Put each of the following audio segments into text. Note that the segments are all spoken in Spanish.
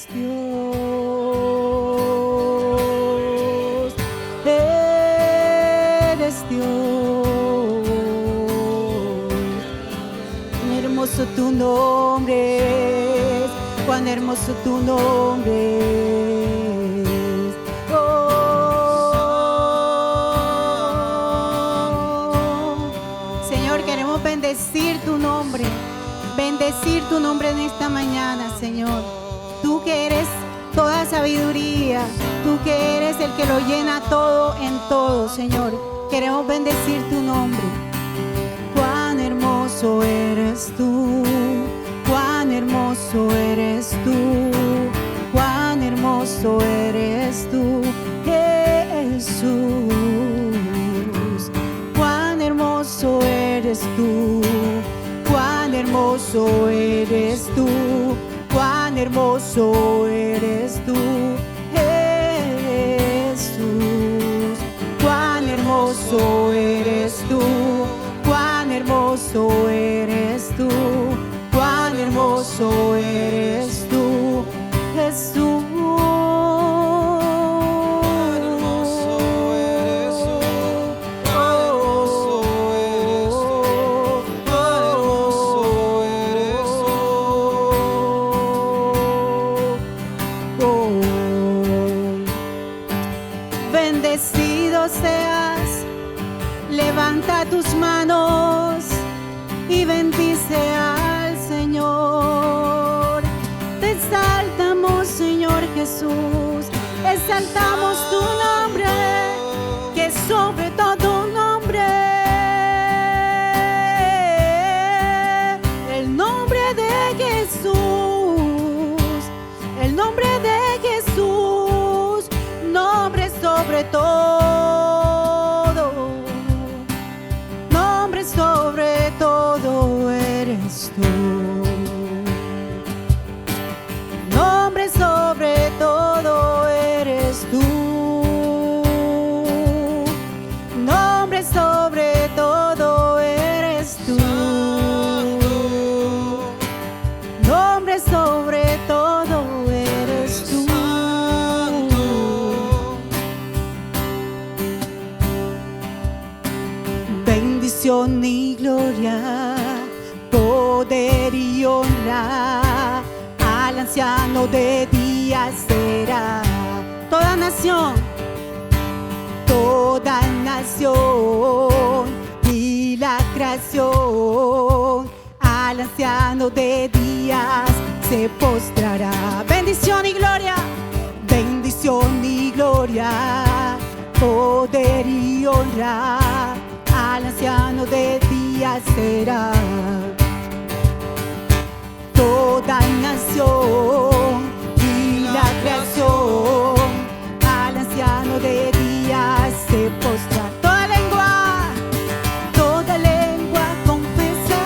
eres Dios, eres Dios. Cuán hermoso tu nombre es, cuán hermoso tu nombre es. Señor, queremos bendecir tu nombre en esta mañana, Señor. Tú que eres toda sabiduría, tú que eres el que lo llena todo en todo, Señor. Queremos bendecir tu nombre. Cuán hermoso eres tú, cuán hermoso eres tú, cuán hermoso eres tú, Jesús. Cuán hermoso eres tú, cuán hermoso eres tú, cuán hermoso eres tú, Jesús. Cuán hermoso eres tú, cuán hermoso eres tú, cuán hermoso eres tú, Jesús. Bendecido seas, levanta tus manos y bendice al Señor. Te exaltamos, Señor Jesús, exaltamos tu nombre, que sobre todo nombre, el nombre de Jesús, el nombre de Jesús, nombre sobre todo, nombre sobre todo eres tú. Nombre sobre todo eres tú. Nombre sobre todo eres tú. Nombre sobre todo eres tú. Bendición y gloria, poder y honra al anciano de días será. Toda nación y la creación al anciano de días se postrará. Bendición y gloria, poder y honra al anciano de días será. Toda nación y la creación al anciano de días se postra. Toda lengua confesa,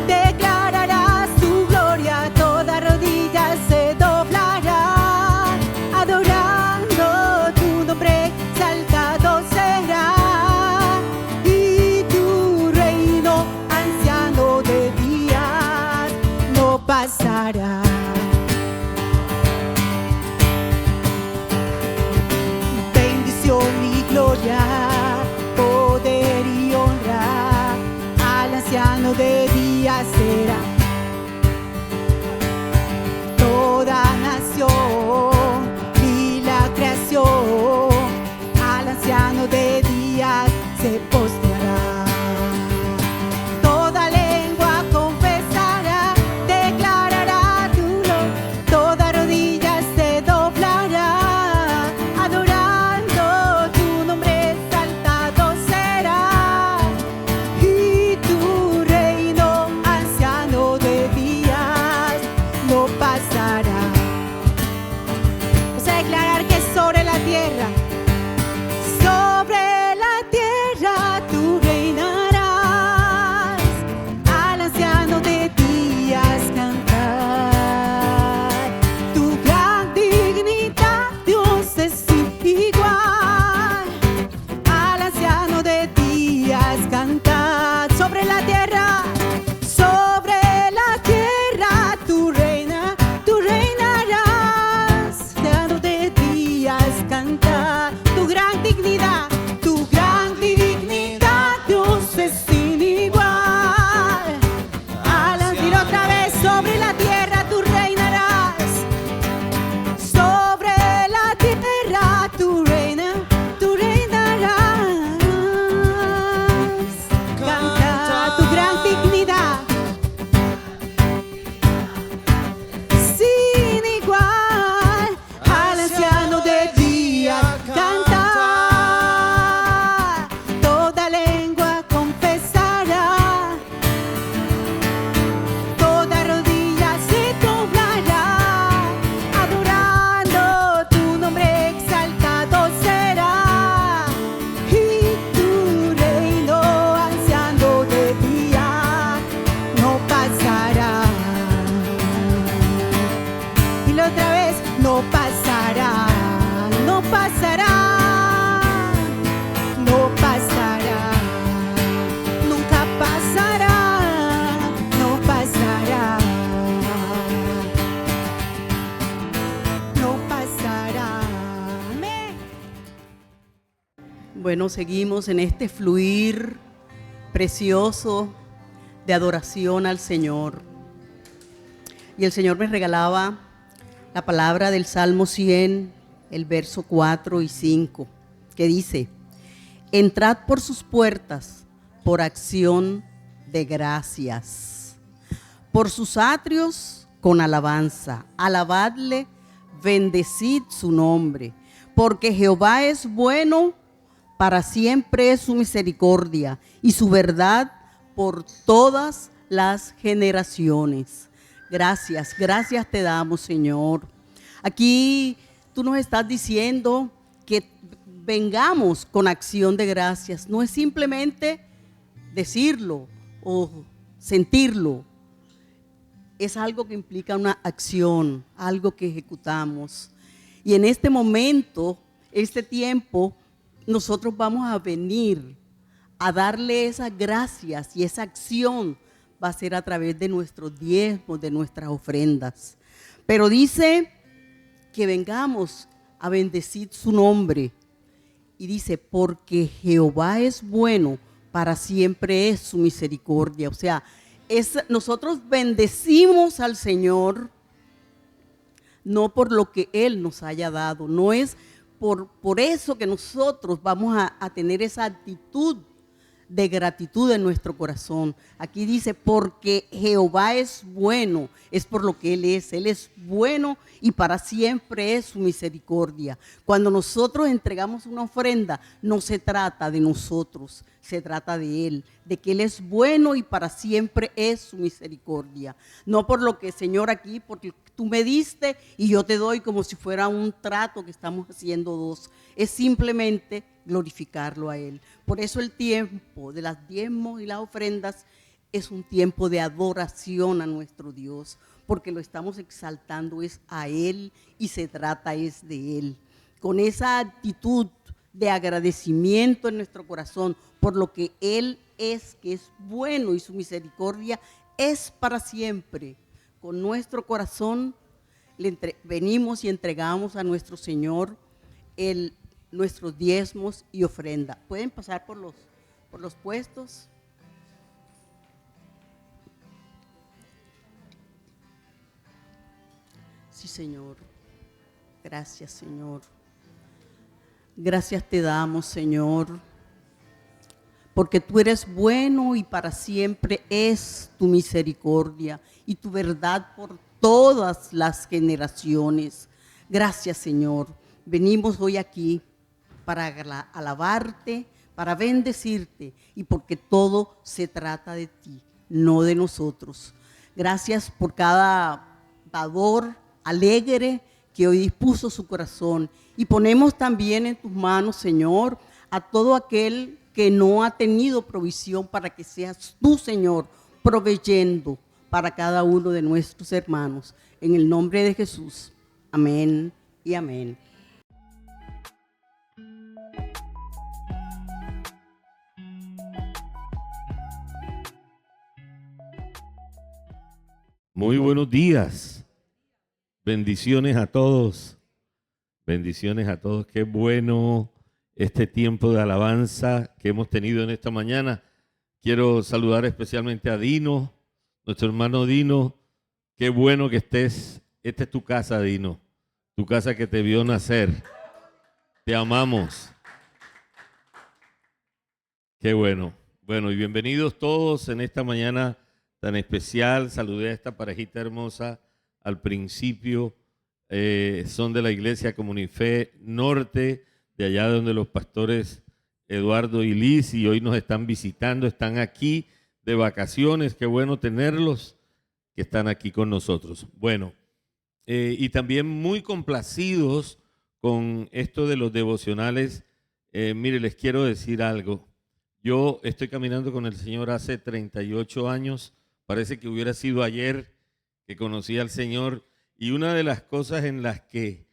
declarará su gloria. Toda rodilla se doblará, adorando tu nombre exaltado será. Y tu reino, anciano de días, no pasará. Bendición y gloria, poder y honra al anciano de días será. Toda nación y la creación al anciano de días se postrará. Toda lengua confesará, declarará tu nombre. Toda rodilla se doblará, adorando tu nombre exaltado será. Y tu reino, anciano dignidad, Dios es sin igual. Al decir otra vez, sobre la tierra tú reinarás, sobre la tierra tú reinarás. Canta tu gran dignidad, sin igual. Al anciano de día canta, toda lengua confesará, toda rodilla se doblará, adorando tu nombre exaltado será. Y tu reino, anciano de día, no pasará. Y la otra vez, no pasará, no pasará, no pasará, nunca pasará, no pasará, no pasará. Amén. Bueno, seguimos en este fluir precioso de adoración al Señor. Y el Señor me regalaba la palabra del Salmo 100, el verso 4 y 5, que dice: entrad por sus puertas por acción de gracias, por sus atrios con alabanza, alabadle, bendecid su nombre, porque Jehová es bueno, para siempre es su misericordia y su verdad por todas las generaciones. Gracias, gracias te damos, Señor. Aquí tú nos estás diciendo que vengamos con acción de gracias. No es simplemente decirlo o sentirlo. Es algo que implica una acción, algo que ejecutamos. Y en este momento, este tiempo, nosotros vamos a venir a darle esas gracias, y esa acción va a ser a través de nuestros diezmos, de nuestras ofrendas. Pero dice que vengamos a bendecir su nombre. Y dice, porque Jehová es bueno, para siempre es su misericordia. O sea, nosotros bendecimos al Señor no por lo que Él nos haya dado, no es por eso que nosotros vamos a tener esa actitud de gratitud en nuestro corazón. Aquí dice, porque Jehová es bueno, es por lo que Él es bueno y para siempre es su misericordia. Cuando nosotros entregamos una ofrenda, no se trata de nosotros, se trata de Él, de que Él es bueno y para siempre es su misericordia. No por lo que, Señor, aquí, porque tú me diste y yo te doy, como si fuera un trato que estamos haciendo dos. Es simplemente glorificarlo a Él. Por eso el tiempo de las diezmos y las ofrendas es un tiempo de adoración a nuestro Dios, porque lo estamos exaltando es a Él y se trata es de Él. Con esa actitud de agradecimiento en nuestro corazón por lo que Él es, que es bueno y su misericordia es para siempre. Con nuestro corazón venimos y entregamos a nuestro Señor nuestros diezmos y ofrenda. ¿Pueden pasar por los puestos? Sí, Señor. Gracias, Señor. Gracias te damos, Señor, porque tú eres bueno y para siempre es tu misericordia y tu verdad por todas las generaciones. Gracias, Señor. Venimos hoy aquí para alabarte, para bendecirte y porque todo se trata de ti, no de nosotros. Gracias por cada dador alegre que hoy dispuso su corazón, y ponemos también en tus manos, Señor, a todo aquel que no ha tenido provisión, para que seas tú, Señor, proveyendo para cada uno de nuestros hermanos. En el nombre de Jesús. Amén y amén. Muy buenos días. Bendiciones a todos. Bendiciones a todos. Qué bueno este tiempo de alabanza que hemos tenido en esta mañana. Quiero saludar especialmente a Dino, nuestro hermano Dino. Qué bueno que estés. Esta es tu casa, Dino, tu casa que te vio nacer. Te amamos. Qué bueno. Bueno, y bienvenidos todos en esta mañana tan especial. Saludé a esta parejita hermosa al principio. Son de la iglesia Comunife Norte, de allá donde los pastores Eduardo y Liz, y hoy nos están visitando, están aquí de vacaciones. Qué bueno tenerlos, que están aquí con nosotros. Bueno, y también muy complacidos con esto de los devocionales. Mire, les quiero decir algo. Yo estoy caminando con el Señor hace 38 años. Parece que hubiera sido ayer que conocí al Señor. Y una de las cosas en las que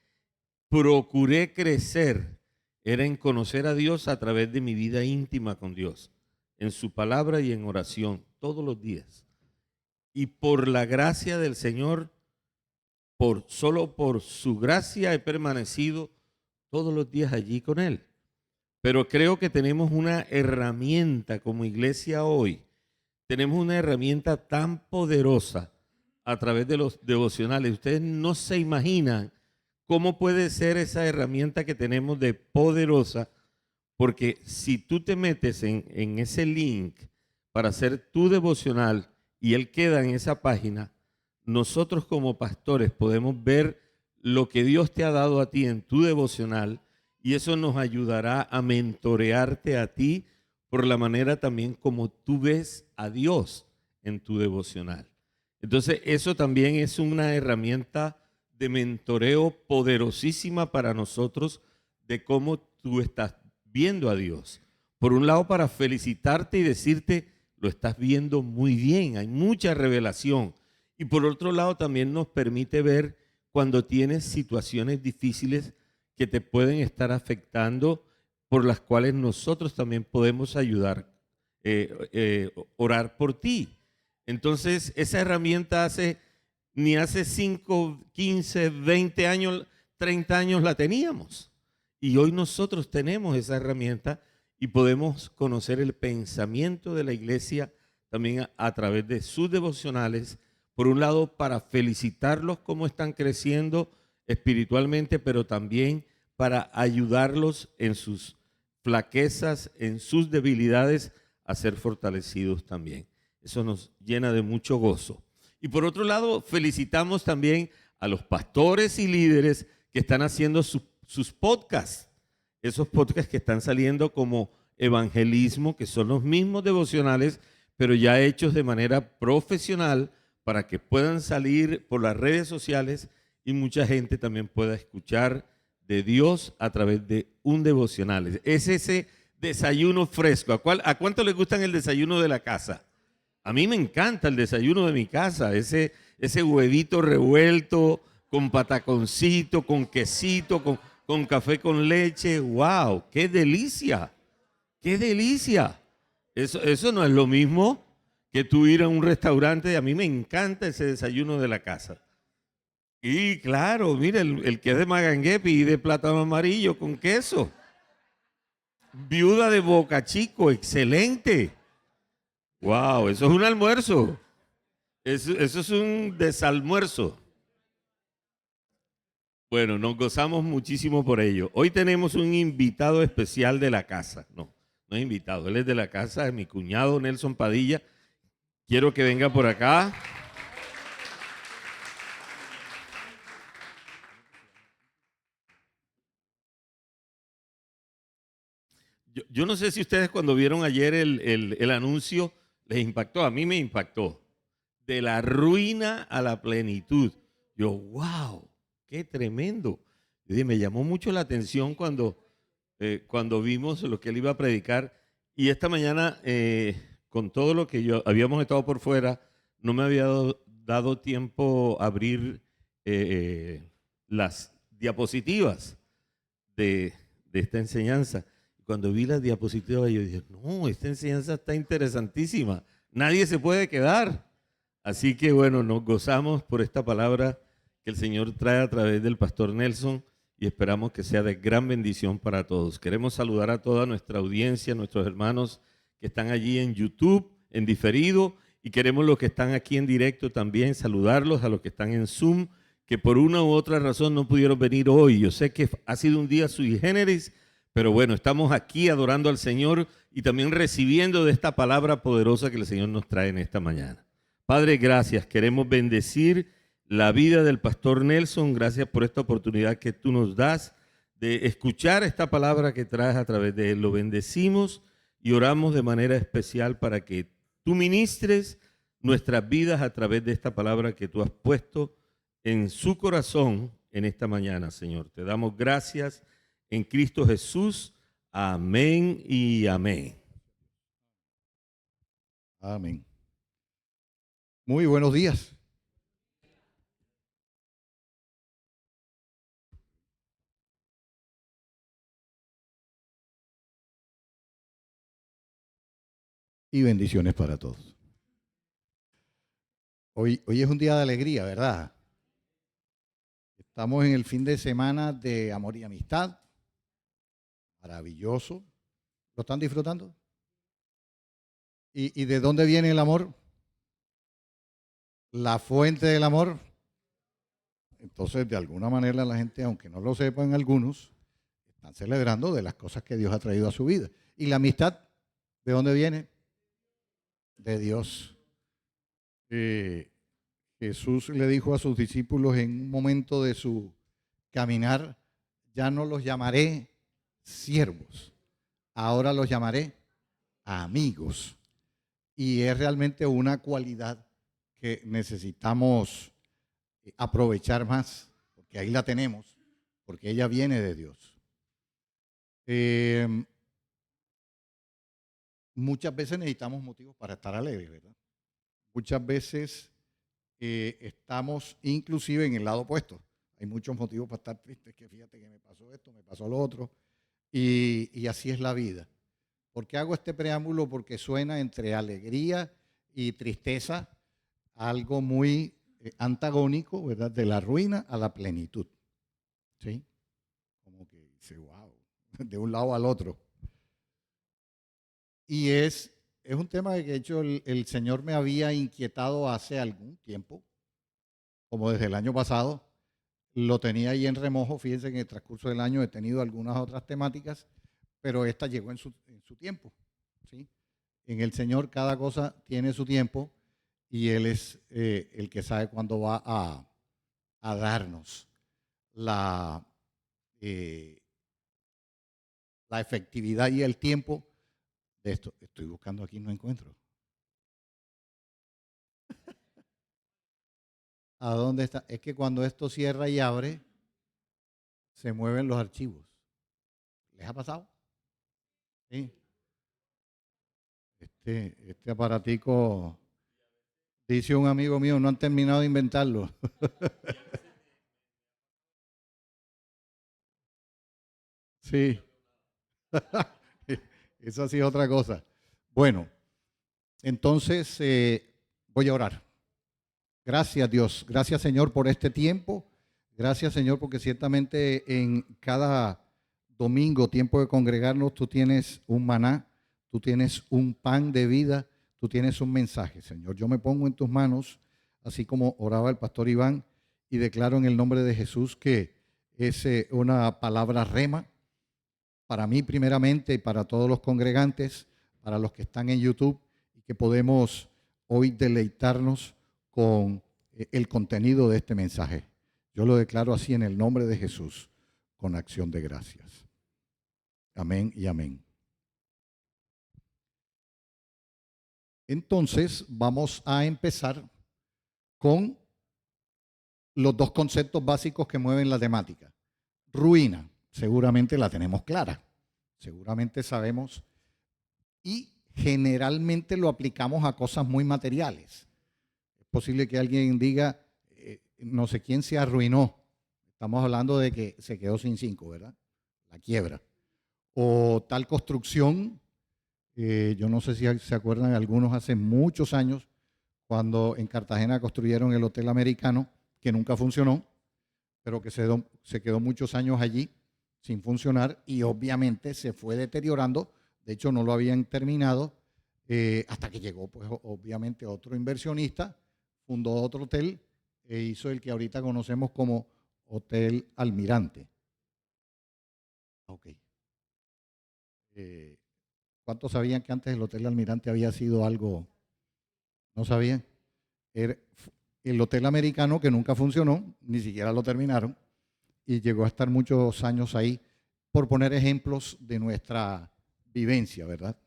procuré crecer era en conocer a Dios a través de mi vida íntima con Dios, en su palabra y en oración, todos los días. Y por la gracia del Señor, solo por su gracia he permanecido todos los días allí con Él. Pero creo que tenemos una herramienta como iglesia hoy. Tenemos una herramienta tan poderosa a través de los devocionales. Ustedes no se imaginan cómo puede ser esa herramienta que tenemos de poderosa, porque si tú te metes en ese link para hacer tu devocional y él queda en esa página, nosotros como pastores podemos ver lo que Dios te ha dado a ti en tu devocional, y eso nos ayudará a mentorearte a ti por la manera también como tú ves a Dios en tu devocional. Entonces, eso también es una herramienta de mentoreo poderosísima para nosotros de cómo tú estás viendo a Dios. Por un lado, para felicitarte y decirte, lo estás viendo muy bien, hay mucha revelación. Y por otro lado, también nos permite ver cuando tienes situaciones difíciles que te pueden estar afectando, por las cuales nosotros también podemos ayudar, orar por ti. Entonces, esa herramienta ni hace 5, 15, 20 años, 30 años la teníamos. Y hoy nosotros tenemos esa herramienta y podemos conocer el pensamiento de la iglesia también a través de sus devocionales. Por un lado, para felicitarlos cómo están creciendo espiritualmente, pero también para ayudarlos en sus flaquezas, en sus debilidades, a ser fortalecidos también. Eso nos llena de mucho gozo. Y por otro lado, felicitamos también a los pastores y líderes que están haciendo sus podcasts. Esos podcasts que están saliendo como evangelismo, que son los mismos devocionales, pero ya hechos de manera profesional para que puedan salir por las redes sociales y mucha gente también pueda escuchar de Dios a través de un devocional. Es ese desayuno fresco. ¿A cuánto les gustan el desayuno de la casa? A mí me encanta el desayuno de mi casa, ese huevito revuelto con pataconcito, con quesito, con café con leche. ¡Wow! ¡Qué delicia! ¡Qué delicia! Eso no es lo mismo que tú ir a un restaurante. A mí me encanta ese desayuno de la casa. Y claro, mira, el que es de maganguepi y de plátano amarillo con queso. Viuda de Boca Chico, excelente. Wow, eso es un almuerzo. Eso es un desalmuerzo. Bueno, nos gozamos muchísimo por ello. Hoy tenemos un invitado especial de la casa. No es invitado, él es de la casa, es mi cuñado Nelson Padilla. Quiero que venga por acá. Yo no sé si ustedes cuando vieron ayer el anuncio les impactó. A mí me impactó. De la ruina a la plenitud. Yo, wow, qué tremendo. Yo dije, me llamó mucho la atención cuando vimos lo que él iba a predicar. Y esta mañana, con todo lo que habíamos estado por fuera, no me había dado tiempo a abrir las diapositivas de esta enseñanza. Cuando vi las diapositivas, yo dije, no, esta enseñanza está interesantísima. Nadie se puede quedar. Así que bueno, nos gozamos por esta palabra que el Señor trae a través del pastor Nelson. y esperamos que sea de gran bendición para todos. Queremos saludar a toda nuestra audiencia, nuestros hermanos que están allí en YouTube, en diferido, y queremos los que están aquí en directo también saludarlos, a los que están en Zoom, que por una u otra razón no pudieron venir hoy. Yo sé que ha sido un día sui generis, pero bueno, estamos aquí adorando al Señor y también recibiendo de esta palabra poderosa que el Señor nos trae en esta mañana. Padre, gracias. Queremos bendecir la vida del pastor Nelson. Gracias por esta oportunidad que tú nos das de escuchar esta palabra que traes a través de él. Lo bendecimos y oramos de manera especial para que tú ministres nuestras vidas a través de esta palabra que tú has puesto en su corazón en esta mañana, Señor. Te damos gracias en Cristo Jesús. Amén y amén. Amén. Muy buenos días. Y bendiciones para todos. Hoy es un día de alegría, ¿verdad? Estamos en el fin de semana de amor y amistad. Maravilloso. ¿Lo están disfrutando? ¿Y de dónde viene el amor? La fuente del amor. Entonces, de alguna manera la gente, aunque no lo sepan algunos, están celebrando de las cosas que Dios ha traído a su vida. ¿Y la amistad? ¿De dónde viene? De Dios. Jesús le dijo a sus discípulos en un momento de su caminar, ya no los llamaré siervos, ahora los llamaré amigos. Y es realmente una cualidad que necesitamos aprovechar más, porque ahí la tenemos, porque ella viene de Dios. Muchas veces necesitamos motivos para estar alegres, ¿verdad? Muchas veces estamos inclusive en el lado opuesto. Hay muchos motivos para estar tristes, que fíjate que me pasó esto, me pasó lo otro, y así es la vida. ¿Por qué hago este preámbulo? Porque suena entre alegría y tristeza algo muy antagónico, ¿verdad? De la ruina a la plenitud. ¿Sí? Como que dice, wow, de un lado al otro. Y es un tema que de hecho el Señor me había inquietado hace algún tiempo, como desde el año pasado. Lo tenía ahí en remojo. Fíjense que en el transcurso del año he tenido algunas otras temáticas, pero esta llegó en su tiempo. ¿Sí? En el Señor cada cosa tiene su tiempo y Él es el que sabe cuándo va a darnos la efectividad y el tiempo de esto. Estoy buscando aquí, no encuentro. ¿A dónde está? Es que cuando esto cierra y abre, se mueven los archivos. ¿Les ha pasado? Sí. Este aparatico, dice un amigo mío, no han terminado de inventarlo. Sí. Eso sí es otra cosa. Bueno, entonces voy a orar. Gracias Dios, gracias Señor por este tiempo. Gracias Señor porque ciertamente en cada domingo, tiempo de congregarnos, tú tienes un maná, tú tienes un pan de vida, tú tienes un mensaje, Señor. Yo me pongo en tus manos, así como oraba el pastor Iván, y declaro en el nombre de Jesús que es una palabra rema para mí primeramente y para todos los congregantes, para los que están en YouTube, y que podemos hoy deleitarnos con el contenido de este mensaje. Yo lo declaro así en el nombre de Jesús, con acción de gracias. Amén y amén. Entonces vamos a empezar con los dos conceptos básicos que mueven la temática. Ruina, seguramente la tenemos clara, seguramente sabemos y generalmente lo aplicamos a cosas muy materiales. Es posible que alguien diga, no sé quién se arruinó. Estamos hablando de que se quedó sin 5, ¿verdad? La quiebra. O tal construcción, yo no sé si se acuerdan algunos hace muchos años, cuando en Cartagena construyeron el Hotel Americano, que nunca funcionó, pero que se quedó muchos años allí sin funcionar y obviamente se fue deteriorando. De hecho, no lo habían terminado hasta que llegó, pues obviamente, otro inversionista, fundó otro hotel e hizo el que ahorita conocemos como Hotel Almirante. Ok. ¿Cuántos sabían que antes el Hotel Almirante había sido algo? ¿No sabían? Era el Hotel Americano, que nunca funcionó, ni siquiera lo terminaron, y llegó a estar muchos años ahí, por poner ejemplos de nuestra vivencia, ¿verdad?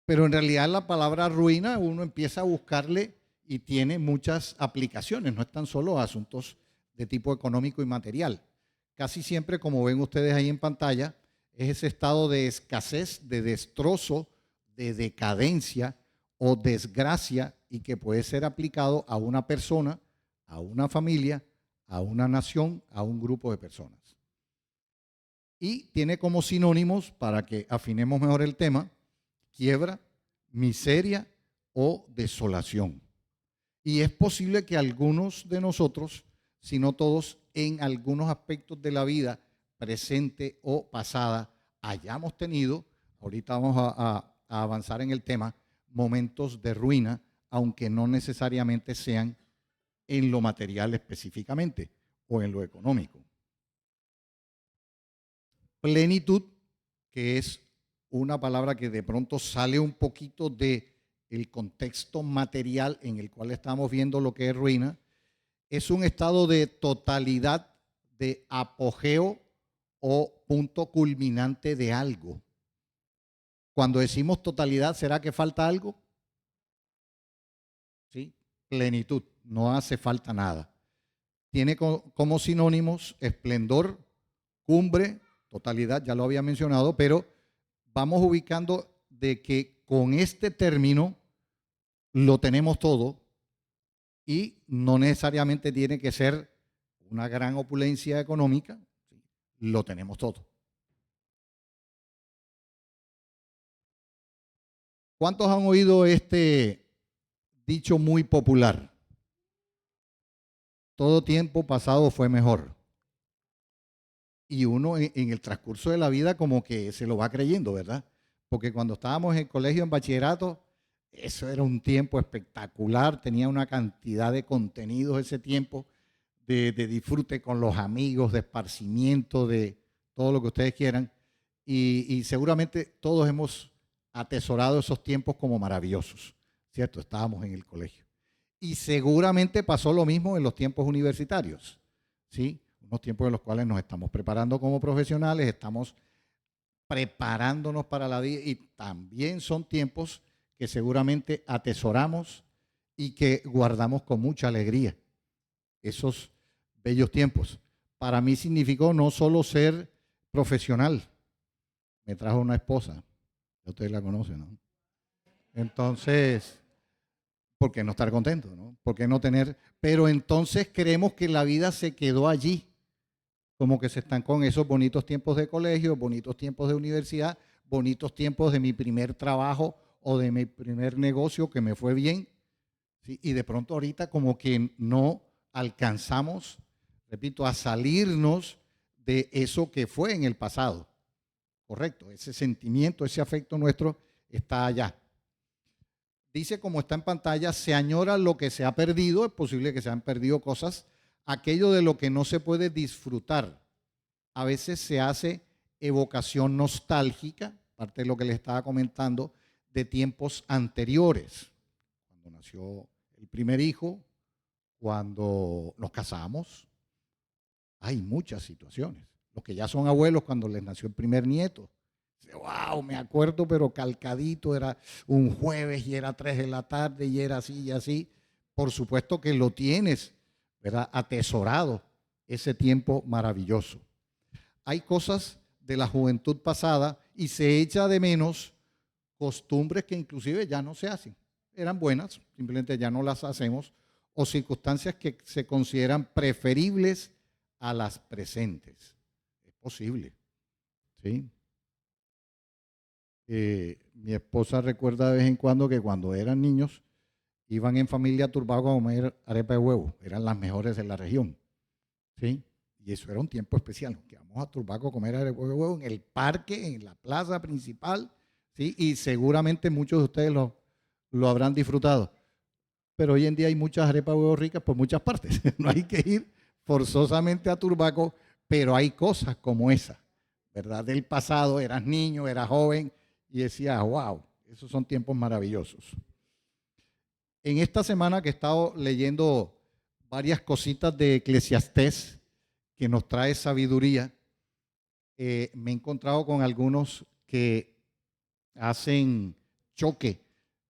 Pero en realidad la palabra ruina uno empieza a buscarle y tiene muchas aplicaciones, no es tan solo asuntos de tipo económico y material. Casi siempre, como ven ustedes ahí en pantalla, es ese estado de escasez, de destrozo, de decadencia o desgracia y que puede ser aplicado a una persona, a una familia, a una nación, a un grupo de personas. Y tiene como sinónimos, para que afinemos mejor el tema, quiebra, miseria o desolación. Y es posible que algunos de nosotros, si no todos, en algunos aspectos de la vida presente o pasada, hayamos tenido, ahorita vamos a avanzar en el tema, momentos de ruina, aunque no necesariamente sean en lo material específicamente o en lo económico. Plenitud, que es una palabra que de pronto sale un poquito del contexto material en el cual estamos viendo lo que es ruina, es un estado de totalidad, de apogeo o punto culminante de algo. Cuando decimos totalidad, ¿será que falta algo? ¿Sí? Plenitud, no hace falta nada. Tiene como sinónimos esplendor, cumbre, totalidad, ya lo había mencionado, pero vamos ubicando de que con este término lo tenemos todo y no necesariamente tiene que ser una gran opulencia económica, ¿sí? Lo tenemos todo. ¿Cuántos han oído este dicho muy popular? Todo tiempo pasado fue mejor. Y uno en el transcurso de la vida como que se lo va creyendo, ¿verdad? Porque cuando estábamos en el colegio en bachillerato, eso era un tiempo espectacular, tenía una cantidad de contenidos ese tiempo, de disfrute con los amigos, de esparcimiento, de todo lo que ustedes quieran. Y seguramente todos hemos atesorado esos tiempos como maravillosos, ¿cierto? Estábamos en el colegio. Y seguramente pasó lo mismo en los tiempos universitarios, ¿sí? Unos tiempos en los cuales nos estamos preparando como profesionales, estamos preparándonos para la vida y también son tiempos que seguramente atesoramos y que guardamos con mucha alegría. Esos bellos tiempos. Para mí significó no solo ser profesional, me trajo una esposa, ustedes la conocen, ¿no? Entonces, ¿por qué no estar contento, no? ¿Por qué no tener? Pero entonces creemos que la vida se quedó allí, como que se estancó en esos bonitos tiempos de colegio, bonitos tiempos de universidad, bonitos tiempos de mi primer trabajo o de mi primer negocio que me fue bien, ¿sí? Y de pronto ahorita como que no alcanzamos, repito, a salirnos de eso que fue en el pasado. Correcto, ese sentimiento, ese afecto nuestro está allá. Dice, como está en pantalla, se añora lo que se ha perdido, es posible que se han perdido cosas, aquello de lo que no se puede disfrutar. A veces se hace evocación nostálgica, parte de lo que les estaba comentando, de tiempos anteriores. Cuando nació el primer hijo, cuando nos casamos, hay muchas situaciones. Los que ya son abuelos, cuando les nació el primer nieto. Wow, me acuerdo, pero calcadito, era un jueves y era 3 de la tarde y era así y así. Por supuesto que lo tienes, ¿verdad? Atesorado, ese tiempo maravilloso. Hay cosas de la juventud pasada y se echa de menos costumbres que inclusive ya no se hacen. Eran buenas, simplemente ya no las hacemos, o circunstancias que se consideran preferibles a las presentes. Es posible, ¿sí? Mi esposa recuerda de vez en cuando que cuando eran niños iban en familia turbados a comer arepa de huevo, eran las mejores de la región, ¿sí? Y eso era un tiempo especial. Nos quedamos a Turbaco a comer arepa de huevo en el parque, en la plaza principal, ¿sí? Y seguramente muchos de ustedes lo habrán disfrutado. Pero hoy en día hay muchas arepas de huevo ricas por muchas partes. No hay que ir forzosamente a Turbaco, pero hay cosas como esa, ¿verdad? Del pasado, eras niño, eras joven y decías, wow, esos son tiempos maravillosos. En esta semana que he estado leyendo varias cositas de Eclesiastés que nos trae sabiduría, me he encontrado con algunos que hacen choque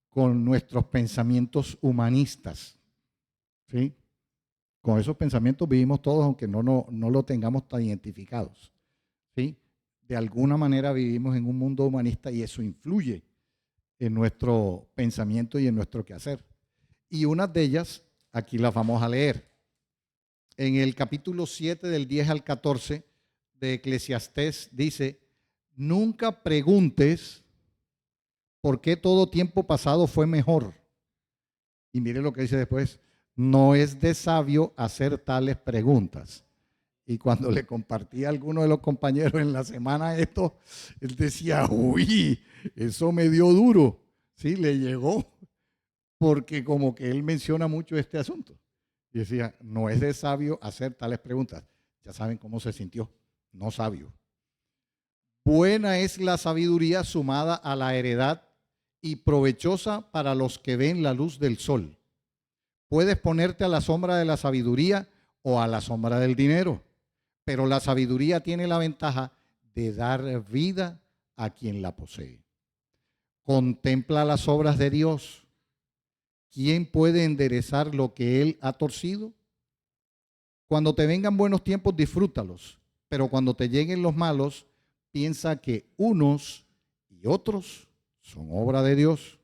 con nuestros pensamientos humanistas, ¿sí? Con esos pensamientos vivimos todos, aunque no lo tengamos tan identificados, ¿sí? De alguna manera vivimos en un mundo humanista y eso influye en nuestro pensamiento y en nuestro quehacer. Y una de ellas, aquí las vamos a leer. En el capítulo 7 del 10 al 14 de Eclesiastés dice, nunca preguntes por qué todo tiempo pasado fue mejor. Y mire lo que dice después, no es de sabio hacer tales preguntas. Y cuando le compartí a alguno de los compañeros en la semana esto, él decía, uy, eso me dio duro. Sí, le llegó, porque como que él menciona mucho este asunto. Y decía, no es de sabio hacer tales preguntas. Ya saben cómo se sintió, no sabio. Buena es la sabiduría sumada a la heredad y provechosa para los que ven la luz del sol. Puedes ponerte a la sombra de la sabiduría o a la sombra del dinero, pero la sabiduría tiene la ventaja de dar vida a quien la posee. Contempla las obras de Dios. ¿Quién puede enderezar lo que Él ha torcido? Cuando te vengan buenos tiempos, disfrútalos, pero cuando te lleguen los malos, piensa que unos y otros son obra de Dios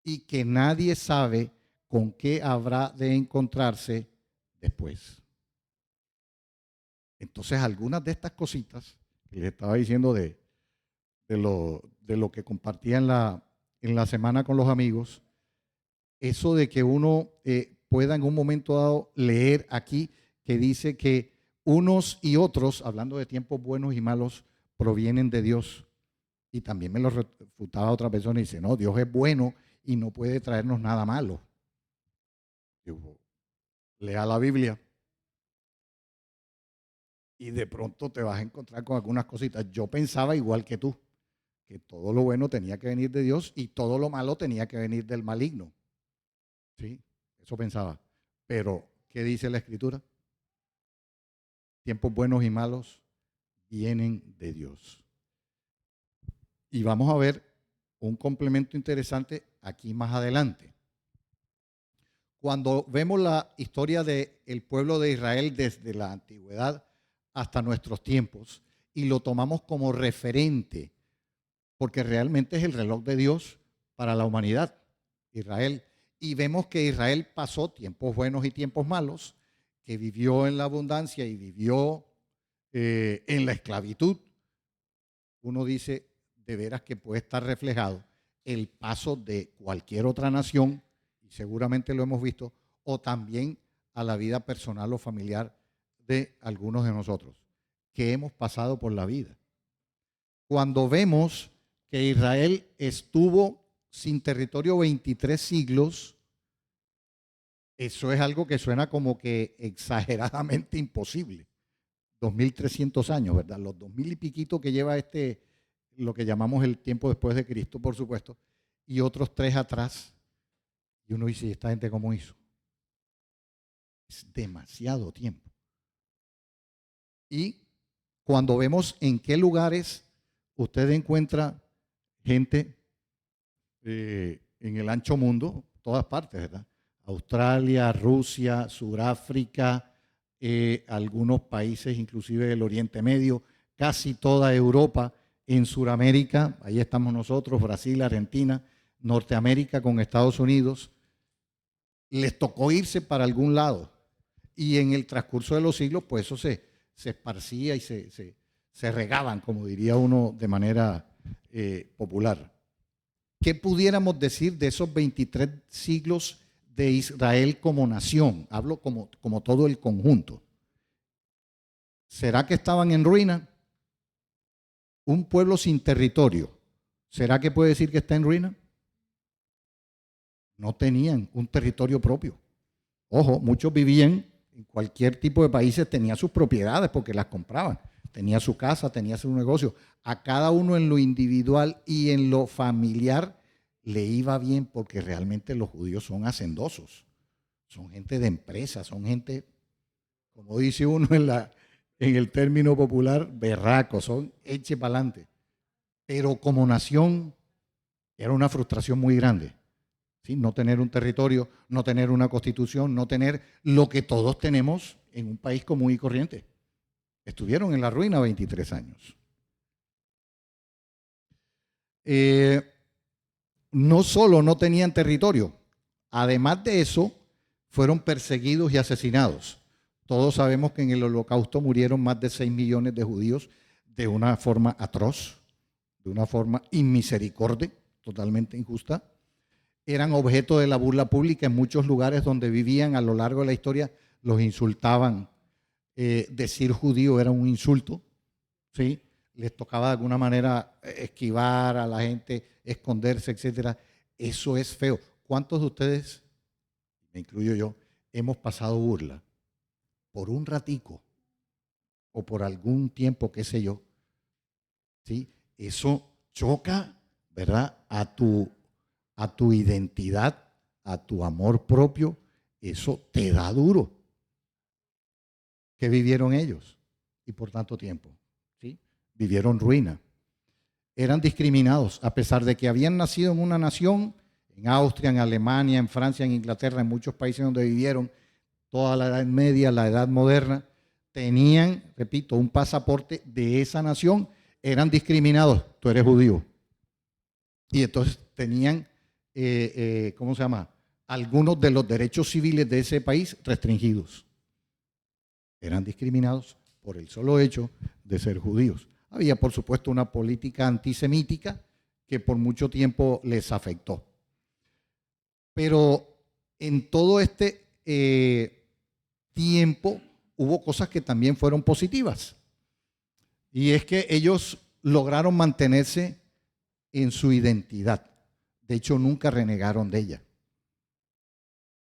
y que nadie sabe con qué habrá de encontrarse después. Entonces, algunas de estas cositas que les estaba diciendo de lo que compartía en la semana con los amigos, eso de que uno pueda en un momento dado leer aquí que dice que unos y otros, hablando de tiempos buenos y malos, provienen de Dios. Y también me lo refutaba otra persona y dice, no, Dios es bueno y no puede traernos nada malo. Digo, lea la Biblia y de pronto te vas a encontrar con algunas cositas. Yo pensaba igual que tú, que todo lo bueno tenía que venir de Dios y todo lo malo tenía que venir del maligno. Sí, eso pensaba. Pero, ¿qué dice la Escritura? Tiempos buenos y malos vienen de Dios. Y vamos a ver un complemento interesante aquí más adelante. Cuando vemos la historia del pueblo de Israel desde la antigüedad hasta nuestros tiempos y lo tomamos como referente, porque realmente es el reloj de Dios para la humanidad, Israel. Y vemos que Israel pasó tiempos buenos y tiempos malos, que vivió en la abundancia y vivió en la esclavitud. Uno dice, de veras que puede estar reflejado el paso de cualquier otra nación, y seguramente lo hemos visto, o también a la vida personal o familiar de algunos de nosotros, que hemos pasado por la vida. Cuando vemos que Israel estuvo sin territorio 23 siglos, eso es algo que suena como que exageradamente imposible. 2300 años, ¿verdad? Los 2000 y piquito que lleva lo que llamamos el tiempo después de Cristo, por supuesto, y otros 3 atrás. Y uno dice, ¿y esta gente cómo hizo? Es demasiado tiempo. Y cuando vemos en qué lugares usted encuentra gente en el ancho mundo, todas partes, ¿verdad? Australia, Rusia, Sudáfrica, algunos países, inclusive del Oriente Medio, casi toda Europa, en Sudamérica, ahí estamos nosotros, Brasil, Argentina, Norteamérica con Estados Unidos, les tocó irse para algún lado. Y en el transcurso de los siglos, pues eso se esparcía y se regaban, como diría uno de manera popular. ¿Qué pudiéramos decir de esos 23 siglos de Israel como nación? Hablo como todo el conjunto. ¿Será que estaban en ruina? Un pueblo sin territorio, ¿será que puede decir que está en ruina? No tenían un territorio propio. Ojo, muchos vivían en cualquier tipo de países, tenían sus propiedades porque las compraban. Tenía su casa, tenía su negocio. A cada uno en lo individual y en lo familiar le iba bien porque realmente los judíos son hacendosos. Son gente de empresa, son gente, como dice uno en el término popular, berracos, son eche para adelante. Pero como nación era una frustración muy grande. ¿Sí? No tener un territorio, no tener una constitución, no tener lo que todos tenemos en un país común y corriente. Estuvieron en la ruina 23 años. No solo no tenían territorio, además de eso, fueron perseguidos y asesinados. Todos sabemos que en el Holocausto murieron más de 6 millones de judíos de una forma atroz, de una forma inmisericordia, totalmente injusta. Eran objeto de la burla pública en muchos lugares donde vivían a lo largo de la historia, los insultaban. Decir judío era un insulto, ¿sí? Les tocaba de alguna manera esquivar a la gente, esconderse, etcétera. Eso es feo. ¿Cuántos de ustedes, me incluyo yo, hemos pasado burla por un ratico o por algún tiempo, qué sé yo? ¿Sí? Eso choca, ¿verdad? A tu identidad, a tu amor propio, eso te da duro. ¿Qué vivieron ellos? Y por tanto tiempo, ¿sí? Vivieron ruina. Eran discriminados, a pesar de que habían nacido en una nación, en Austria, en Alemania, en Francia, en Inglaterra, en muchos países donde vivieron, toda la Edad Media, la Edad Moderna, tenían, repito, un pasaporte de esa nación, eran discriminados. Tú eres judío. Y entonces tenían, ¿cómo se llama? Algunos de los derechos civiles de ese país restringidos. Eran discriminados por el solo hecho de ser judíos. Había, por supuesto, una política antisemítica que por mucho tiempo les afectó. Pero en todo este tiempo hubo cosas que también fueron positivas. Y es que ellos lograron mantenerse en su identidad. De hecho, nunca renegaron de ella.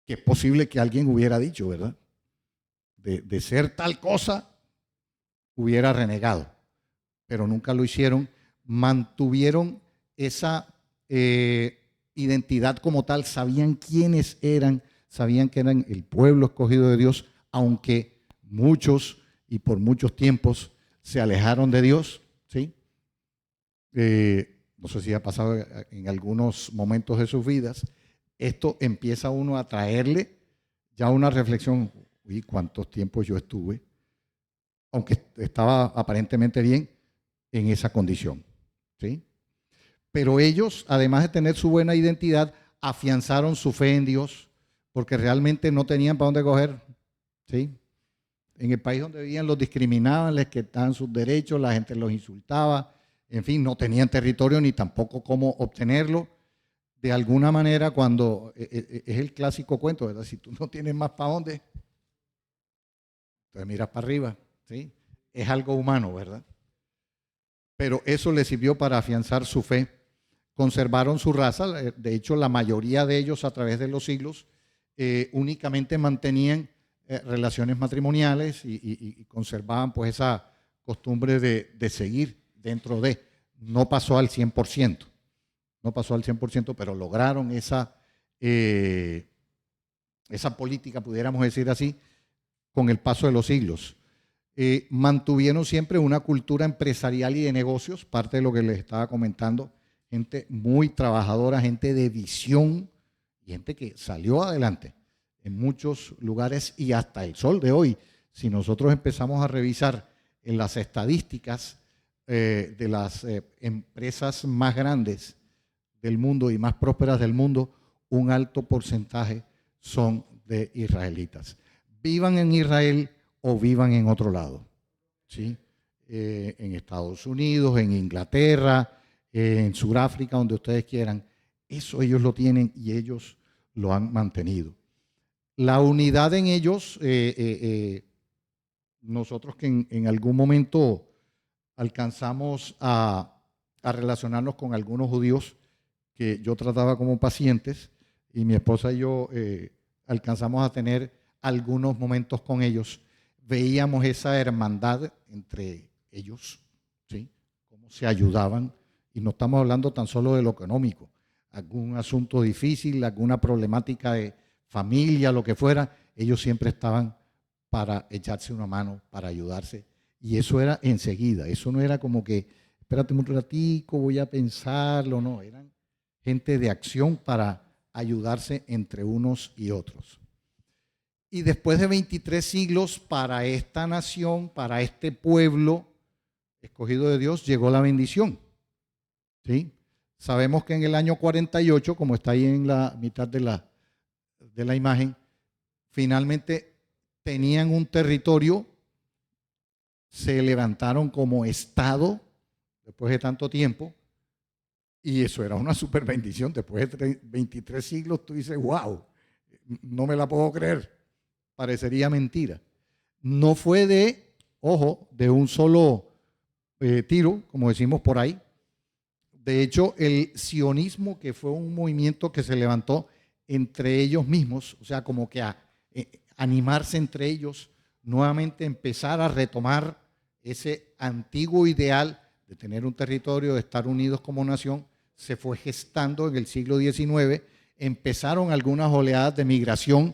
Que es posible que alguien hubiera dicho, ¿verdad? De ser tal cosa, hubiera renegado. Pero nunca lo hicieron. Mantuvieron esa identidad como tal. Sabían quiénes eran. Sabían que eran el pueblo escogido de Dios, aunque muchos y por muchos tiempos se alejaron de Dios, ¿sí? No sé si ha pasado en algunos momentos de sus vidas. Esto empieza a uno a traerle ya una reflexión. Uy, ¿cuántos tiempos yo estuve? Aunque estaba aparentemente bien en esa condición, ¿sí? Pero ellos, además de tener su buena identidad, afianzaron su fe en Dios, porque realmente no tenían para dónde coger, ¿sí? En el país donde vivían los discriminaban, les quitaban sus derechos, la gente los insultaba, en fin, no tenían territorio ni tampoco cómo obtenerlo. De alguna manera, cuando es el clásico cuento, ¿verdad? Si tú no tienes más para dónde, entonces miras para arriba, ¿sí? Es algo humano, ¿verdad? Pero eso les sirvió para afianzar su fe. Conservaron su raza, de hecho la mayoría de ellos a través de los siglos únicamente mantenían relaciones matrimoniales y conservaban pues esa costumbre de seguir dentro de. No pasó al 100%, no pasó al 100%, pero lograron esa política, pudiéramos decir así, con el paso de los siglos. Mantuvieron siempre una cultura empresarial y de negocios, parte de lo que les estaba comentando, gente muy trabajadora, gente de visión, y gente que salió adelante en muchos lugares y hasta el sol de hoy. Si nosotros empezamos a revisar en las estadísticas de las empresas más grandes del mundo y más prósperas del mundo, un alto porcentaje son de israelitas. Vivan en Israel o vivan en otro lado, ¿sí? En Estados Unidos, en Inglaterra, en Sudáfrica, donde ustedes quieran. Eso ellos lo tienen y ellos lo han mantenido. La unidad en ellos nosotros que en algún momento alcanzamos a relacionarnos con algunos judíos que yo trataba como pacientes, y mi esposa y yo alcanzamos a tener algunos momentos con ellos, veíamos esa hermandad entre ellos, ¿sí? Cómo se ayudaban, y no estamos hablando tan solo de lo económico, algún asunto difícil, alguna problemática de familia, lo que fuera, ellos siempre estaban para echarse una mano, para ayudarse, y eso era enseguida, eso no era como que, espérate un ratico, voy a pensarlo, no, eran gente de acción para ayudarse entre unos y otros. Y después de 23 siglos, para esta nación, para este pueblo escogido de Dios, llegó la bendición, ¿sí? Sabemos que en el año 48, como está ahí en la mitad de la imagen, finalmente tenían un territorio, se levantaron como Estado después de tanto tiempo, y eso era una super bendición. Después de 23 siglos tú dices, wow, no me la puedo creer, parecería mentira. No fue de un solo tiro, como decimos por ahí. De hecho, el sionismo, que fue un movimiento que se levantó entre ellos mismos, o sea, como que a animarse entre ellos, nuevamente empezar a retomar ese antiguo ideal de tener un territorio, de estar unidos como nación, se fue gestando en el siglo XIX. Empezaron algunas oleadas de migración,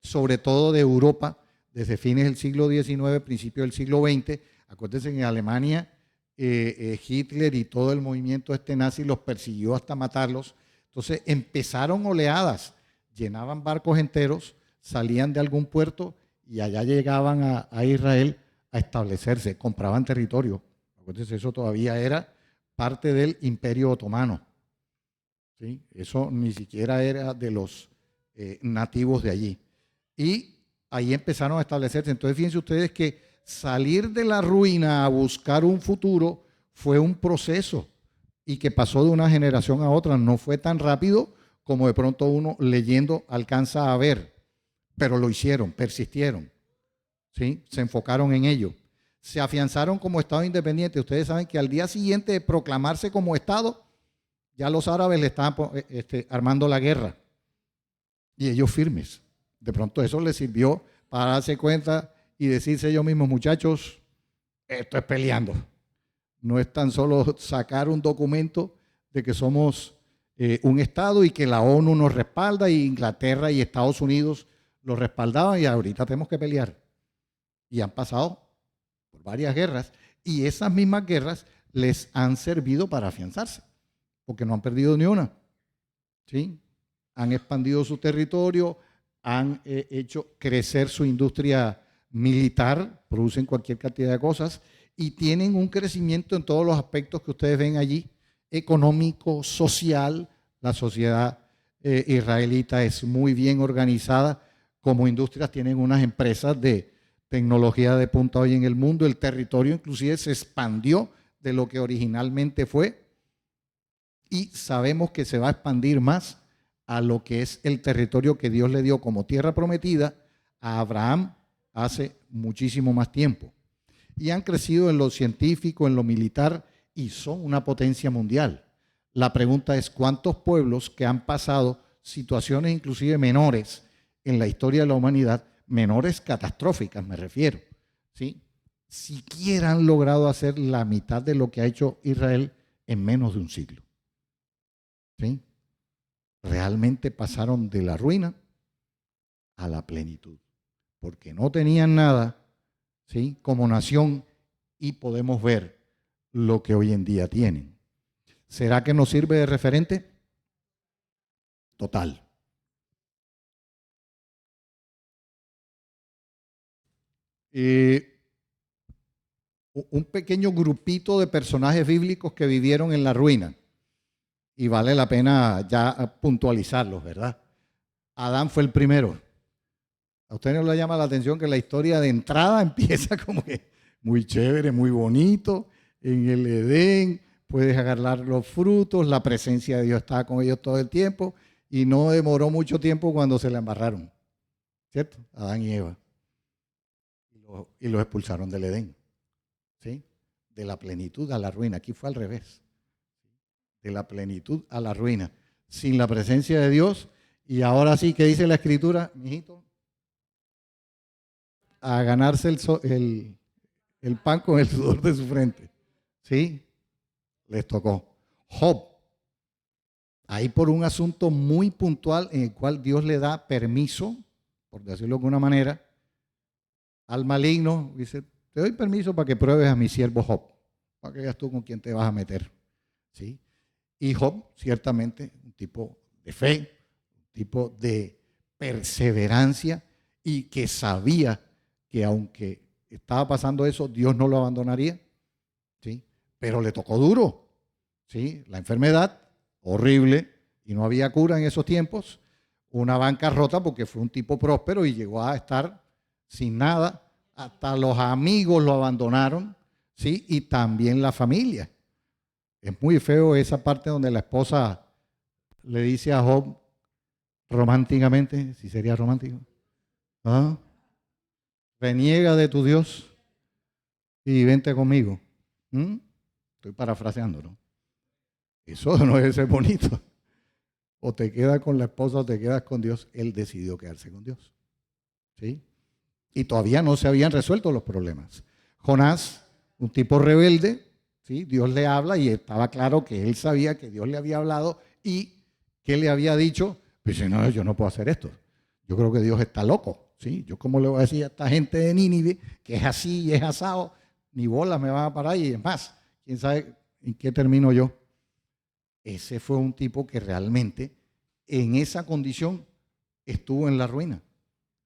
sobre todo de Europa, desde fines del siglo XIX, principios del siglo XX. Acuérdense que en Alemania Hitler y todo el movimiento nazi los persiguió hasta matarlos. Entonces empezaron oleadas, llenaban barcos enteros, salían de algún puerto y allá llegaban a Israel a establecerse, compraban territorio. Acuérdense, eso todavía era parte del Imperio Otomano, ¿sí? Eso ni siquiera era de los nativos de allí. Y ahí empezaron a establecerse. Entonces, fíjense ustedes que salir de la ruina a buscar un futuro fue un proceso y que pasó de una generación a otra. No fue tan rápido como de pronto uno leyendo alcanza a ver, pero lo hicieron, persistieron, ¿sí? Se enfocaron en ello. Se afianzaron como Estado independiente. Ustedes saben que al día siguiente de proclamarse como Estado, ya los árabes le estaban armando la guerra y ellos firmes. De pronto eso les sirvió para darse cuenta y decirse ellos mismos, muchachos, esto es peleando. No es tan solo sacar un documento de que somos un Estado y que la ONU nos respalda y Inglaterra y Estados Unidos lo respaldaban y ahorita tenemos que pelear. Y han pasado por varias guerras y esas mismas guerras les han servido para afianzarse, porque no han perdido ni una, ¿sí? Han expandido su territorio, han hecho crecer su industria militar, producen cualquier cantidad de cosas y tienen un crecimiento en todos los aspectos que ustedes ven allí, económico, social. La sociedad israelita es muy bien organizada, como industrias tienen unas empresas de tecnología de punta hoy en el mundo, el territorio inclusive se expandió de lo que originalmente fue y sabemos que se va a expandir más a lo que es el territorio que Dios le dio como tierra prometida a Abraham hace muchísimo más tiempo. Y han crecido en lo científico, en lo militar y son una potencia mundial. La pregunta es, ¿cuántos pueblos que han pasado situaciones inclusive menores en la historia de la humanidad, menores catastróficas me refiero, ¿sí? Siquiera han logrado hacer la mitad de lo que ha hecho Israel en menos de un siglo, ¿sí? Realmente pasaron de la ruina a la plenitud, porque no tenían nada, ¿sí? Como nación y podemos ver lo que hoy en día tienen. ¿Será que nos sirve de referente? Total. Un pequeño grupito de personajes bíblicos que vivieron en la ruina. Y vale la pena ya puntualizarlos, ¿verdad? Adán fue el primero. ¿A usted no le llama la atención que la historia de entrada empieza como que muy chévere, muy bonito, en el Edén, puedes agarrar los frutos, la presencia de Dios estaba con ellos todo el tiempo y no demoró mucho tiempo cuando se la embarraron, ¿cierto? Adán y Eva. y los expulsaron del Edén. ¿Sí? De la plenitud a la ruina. Aquí fue al revés. De la plenitud a la ruina. Sin la presencia de Dios. Y ahora sí que dice la Escritura, mijito, a ganarse el pan con el sudor de su frente. ¿Sí? Les tocó. Job. Ahí por un asunto muy puntual en el cual Dios le da permiso, por decirlo de alguna manera, al maligno. Dice, te doy permiso para que pruebes a mi siervo Job, para que veas tú con quién te vas a meter. ¿Sí? Y Job, ciertamente, un tipo de fe, un tipo de perseverancia y que sabía que aunque estaba pasando eso, Dios no lo abandonaría. ¿Sí? Pero le tocó duro. ¿Sí? La enfermedad, horrible, y no había cura en esos tiempos. Una bancarrota porque fue un tipo próspero y llegó a estar sin nada. Hasta los amigos lo abandonaron, ¿sí? Y también la familia. Es muy feo esa parte donde la esposa le dice a Job románticamente, si sería romántico, ¿ah? Reniega de tu Dios y vente conmigo. Estoy parafraseando, ¿no? Eso no es ser bonito. O te quedas con la esposa o te quedas con Dios. Él decidió quedarse con Dios. ¿Sí? Y todavía no se habían resuelto los problemas. Jonás, un tipo rebelde, ¿sí? Dios le habla y estaba claro que él sabía que Dios le había hablado y que le había dicho, pues no, yo no puedo hacer esto. Yo creo que Dios está loco. ¿Sí? Yo cómo le voy a decir a esta gente de Nínive que es así y es asado, ni bolas me van a parar y es más, quién sabe en qué termino yo. Ese fue un tipo que realmente en esa condición estuvo en la ruina,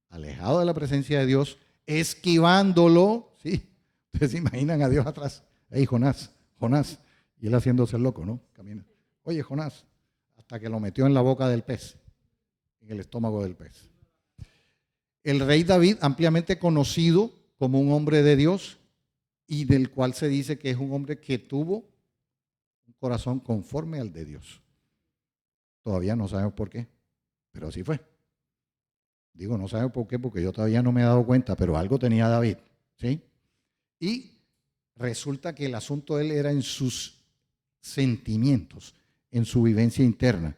alejado de la presencia de Dios, esquivándolo. ¿Sí? Ustedes se imaginan a Dios atrás. Hey, Jonás, Jonás. Y él haciéndose el loco, ¿no? Camina. Oye, Jonás, hasta que lo metió en la boca del pez, en el estómago del pez. El rey David, ampliamente conocido como un hombre de Dios y del cual se dice que es un hombre que tuvo un corazón conforme al de Dios. Todavía no sabemos por qué, pero así fue. Digo, no sabemos por qué, porque yo todavía no me he dado cuenta, pero algo tenía David, ¿sí? Y resulta que el asunto de él era en sus sentimientos, en su vivencia interna.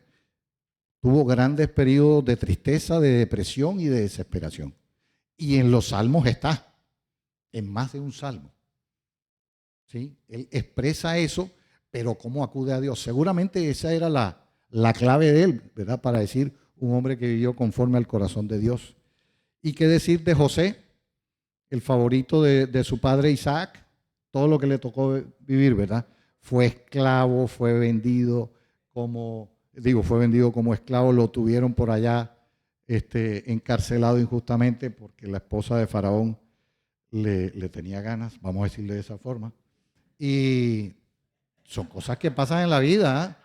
Tuvo grandes periodos de tristeza, de depresión y de desesperación. Y en los salmos está, en más de un salmo. ¿Sí? Él expresa eso, pero ¿cómo acude a Dios? Seguramente esa era la clave de él, ¿verdad? Para decir un hombre que vivió conforme al corazón de Dios. ¿Y qué decir de José, el favorito de su padre Isaac? Todo lo que le tocó vivir, ¿verdad? Fue esclavo, fue vendido como esclavo, lo tuvieron por allá encarcelado injustamente porque la esposa de Faraón le tenía ganas, vamos a decirle de esa forma. Y son cosas que pasan en la vida, ¿eh?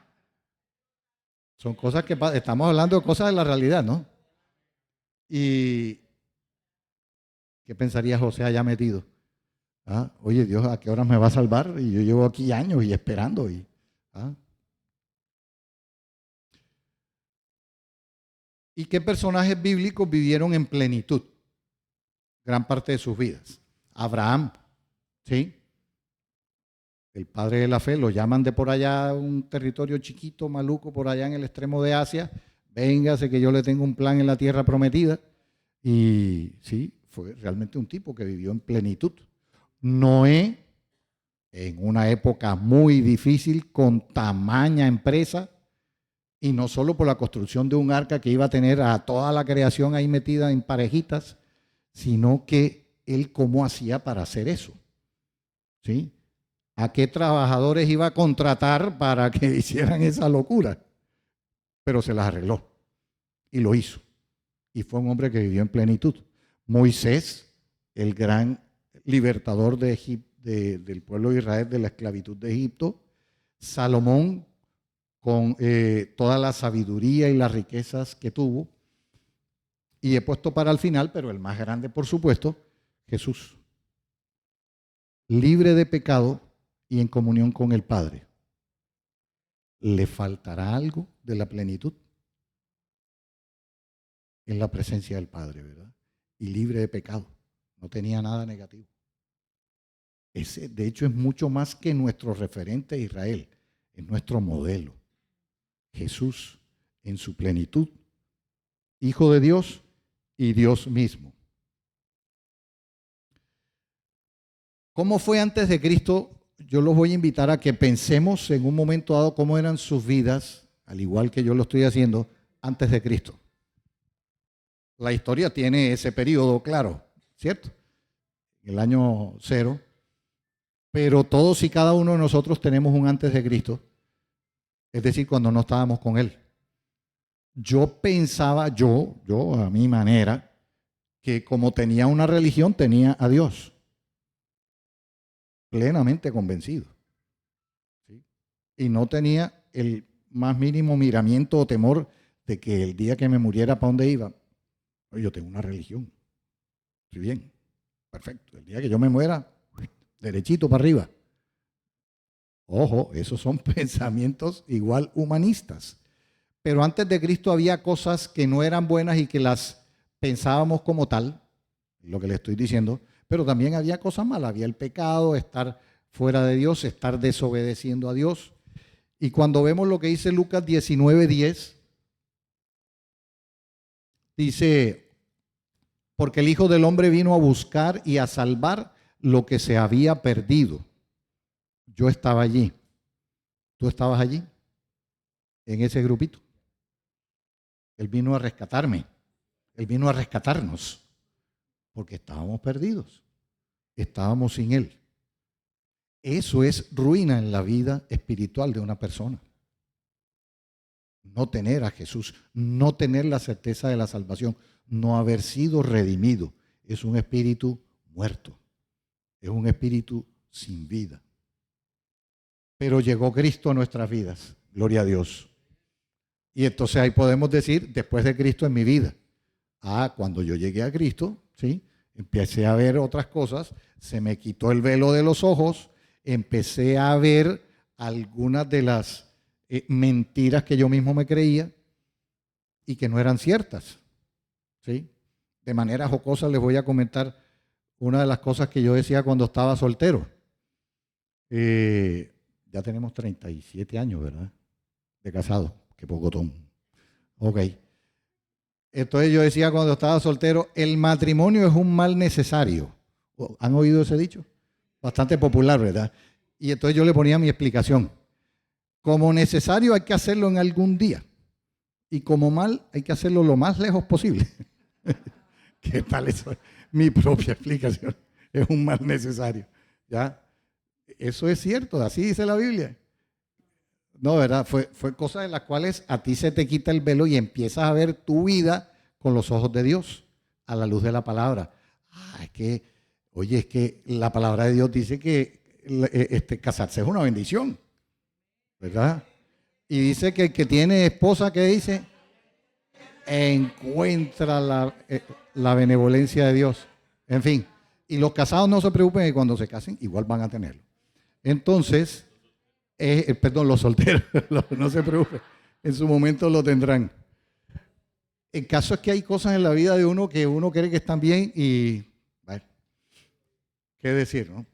Son cosas que pasan, estamos hablando de cosas de la realidad, ¿no? Y ¿qué pensaría José allá metido? ¿Ah? Oye, Dios, ¿a qué horas me va a salvar? Y yo llevo aquí años y esperando. ¿Y qué personajes bíblicos vivieron en plenitud gran parte de sus vidas? Abraham, ¿sí? El padre de la fe, lo llaman de por allá, un territorio chiquito, maluco, por allá en el extremo de Asia. Véngase que yo le tengo un plan en la tierra prometida. Y sí, fue realmente un tipo que vivió en plenitud. Noé, en una época muy difícil, con tamaña empresa, y no solo por la construcción de un arca que iba a tener a toda la creación ahí metida en parejitas, sino que él cómo hacía para hacer eso. ¿Sí? ¿A qué trabajadores iba a contratar para que hicieran esa locura? Pero se las arregló y lo hizo. Y fue un hombre que vivió en plenitud. Moisés, el gran libertador del pueblo de Israel de la esclavitud de Egipto. Salomón, con toda la sabiduría y las riquezas que tuvo. Y he puesto para el final, pero el más grande, por supuesto, Jesús. Libre de pecado y en comunión con el Padre. ¿Le faltará algo de la plenitud? En la presencia del Padre, ¿verdad? Y libre de pecado. no tenía nada negativo. Ese, de hecho, es mucho más que nuestro referente Israel, es nuestro modelo. Jesús en su plenitud, Hijo de Dios y Dios mismo. ¿Cómo fue antes de Cristo? Yo los voy a invitar a que pensemos en un momento dado cómo eran sus vidas, al igual que yo lo estoy haciendo, antes de Cristo. La historia tiene ese periodo claro, ¿cierto? El año 0. Pero todos y cada uno de nosotros tenemos un antes de Cristo, es decir, cuando no estábamos con Él. Yo pensaba, yo a mi manera, que como tenía una religión, tenía a Dios. Plenamente convencido. ¿Sí? Y no tenía el más mínimo miramiento o temor de que el día que me muriera, ¿para dónde iba? Yo tengo una religión. Estoy bien, perfecto. El día que yo me muera, derechito para arriba. Ojo, esos son pensamientos igual humanistas. Pero antes de Cristo había cosas que no eran buenas y que las pensábamos como tal, lo que le estoy diciendo, pero también había cosas malas. Había el pecado, estar fuera de Dios, estar desobedeciendo a Dios. Y cuando vemos lo que dice Lucas 19:10, dice, porque el Hijo del Hombre vino a buscar y a salvar lo que se había perdido. Yo estaba allí. ¿Tú estabas allí? En ese grupito. Él vino a rescatarme. Él vino a rescatarnos. Porque estábamos perdidos. Estábamos sin Él. Eso es ruina en la vida espiritual de una persona. No tener a Jesús, no tener la certeza de la salvación, no haber sido redimido. Es un espíritu muerto. Es un espíritu sin vida. Pero llegó Cristo a nuestras vidas. Gloria a Dios. Y entonces ahí podemos decir, después de Cristo en mi vida. Cuando yo llegué a Cristo, ¿sí? Empecé a ver otras cosas, se me quitó el velo de los ojos, empecé a ver algunas de las mentiras que yo mismo me creía y que no eran ciertas. ¿Sí? De manera jocosa les voy a comentar una de las cosas que yo decía cuando estaba soltero. Ya tenemos 37 años, ¿verdad? De casado, qué pocotón. Ok. Entonces yo decía cuando estaba soltero, el matrimonio es un mal necesario. ¿Han oído ese dicho? Bastante popular, ¿verdad? Y entonces yo le ponía mi explicación. Como necesario hay que hacerlo en algún día. Y como mal hay que hacerlo lo más lejos posible. ¿Qué tal eso? Mi propia explicación. Es un mal necesario. ¿Ya? Eso es cierto, así dice la Biblia. No, ¿verdad? Fue cosa de las cuales a ti se te quita el velo y empiezas a ver tu vida con los ojos de Dios, a la luz de la palabra. Es que la palabra de Dios dice que casarse es una bendición, ¿verdad? Y dice que el que tiene esposa, ¿qué dice? Encuentra la benevolencia de Dios. En fin, y los casados no se preocupen que cuando se casen igual van a tenerlo. Entonces, los solteros, no se preocupen, en su momento lo tendrán. El caso es que hay cosas en la vida de uno que uno cree que están bien y, bueno, ¿qué decir, no?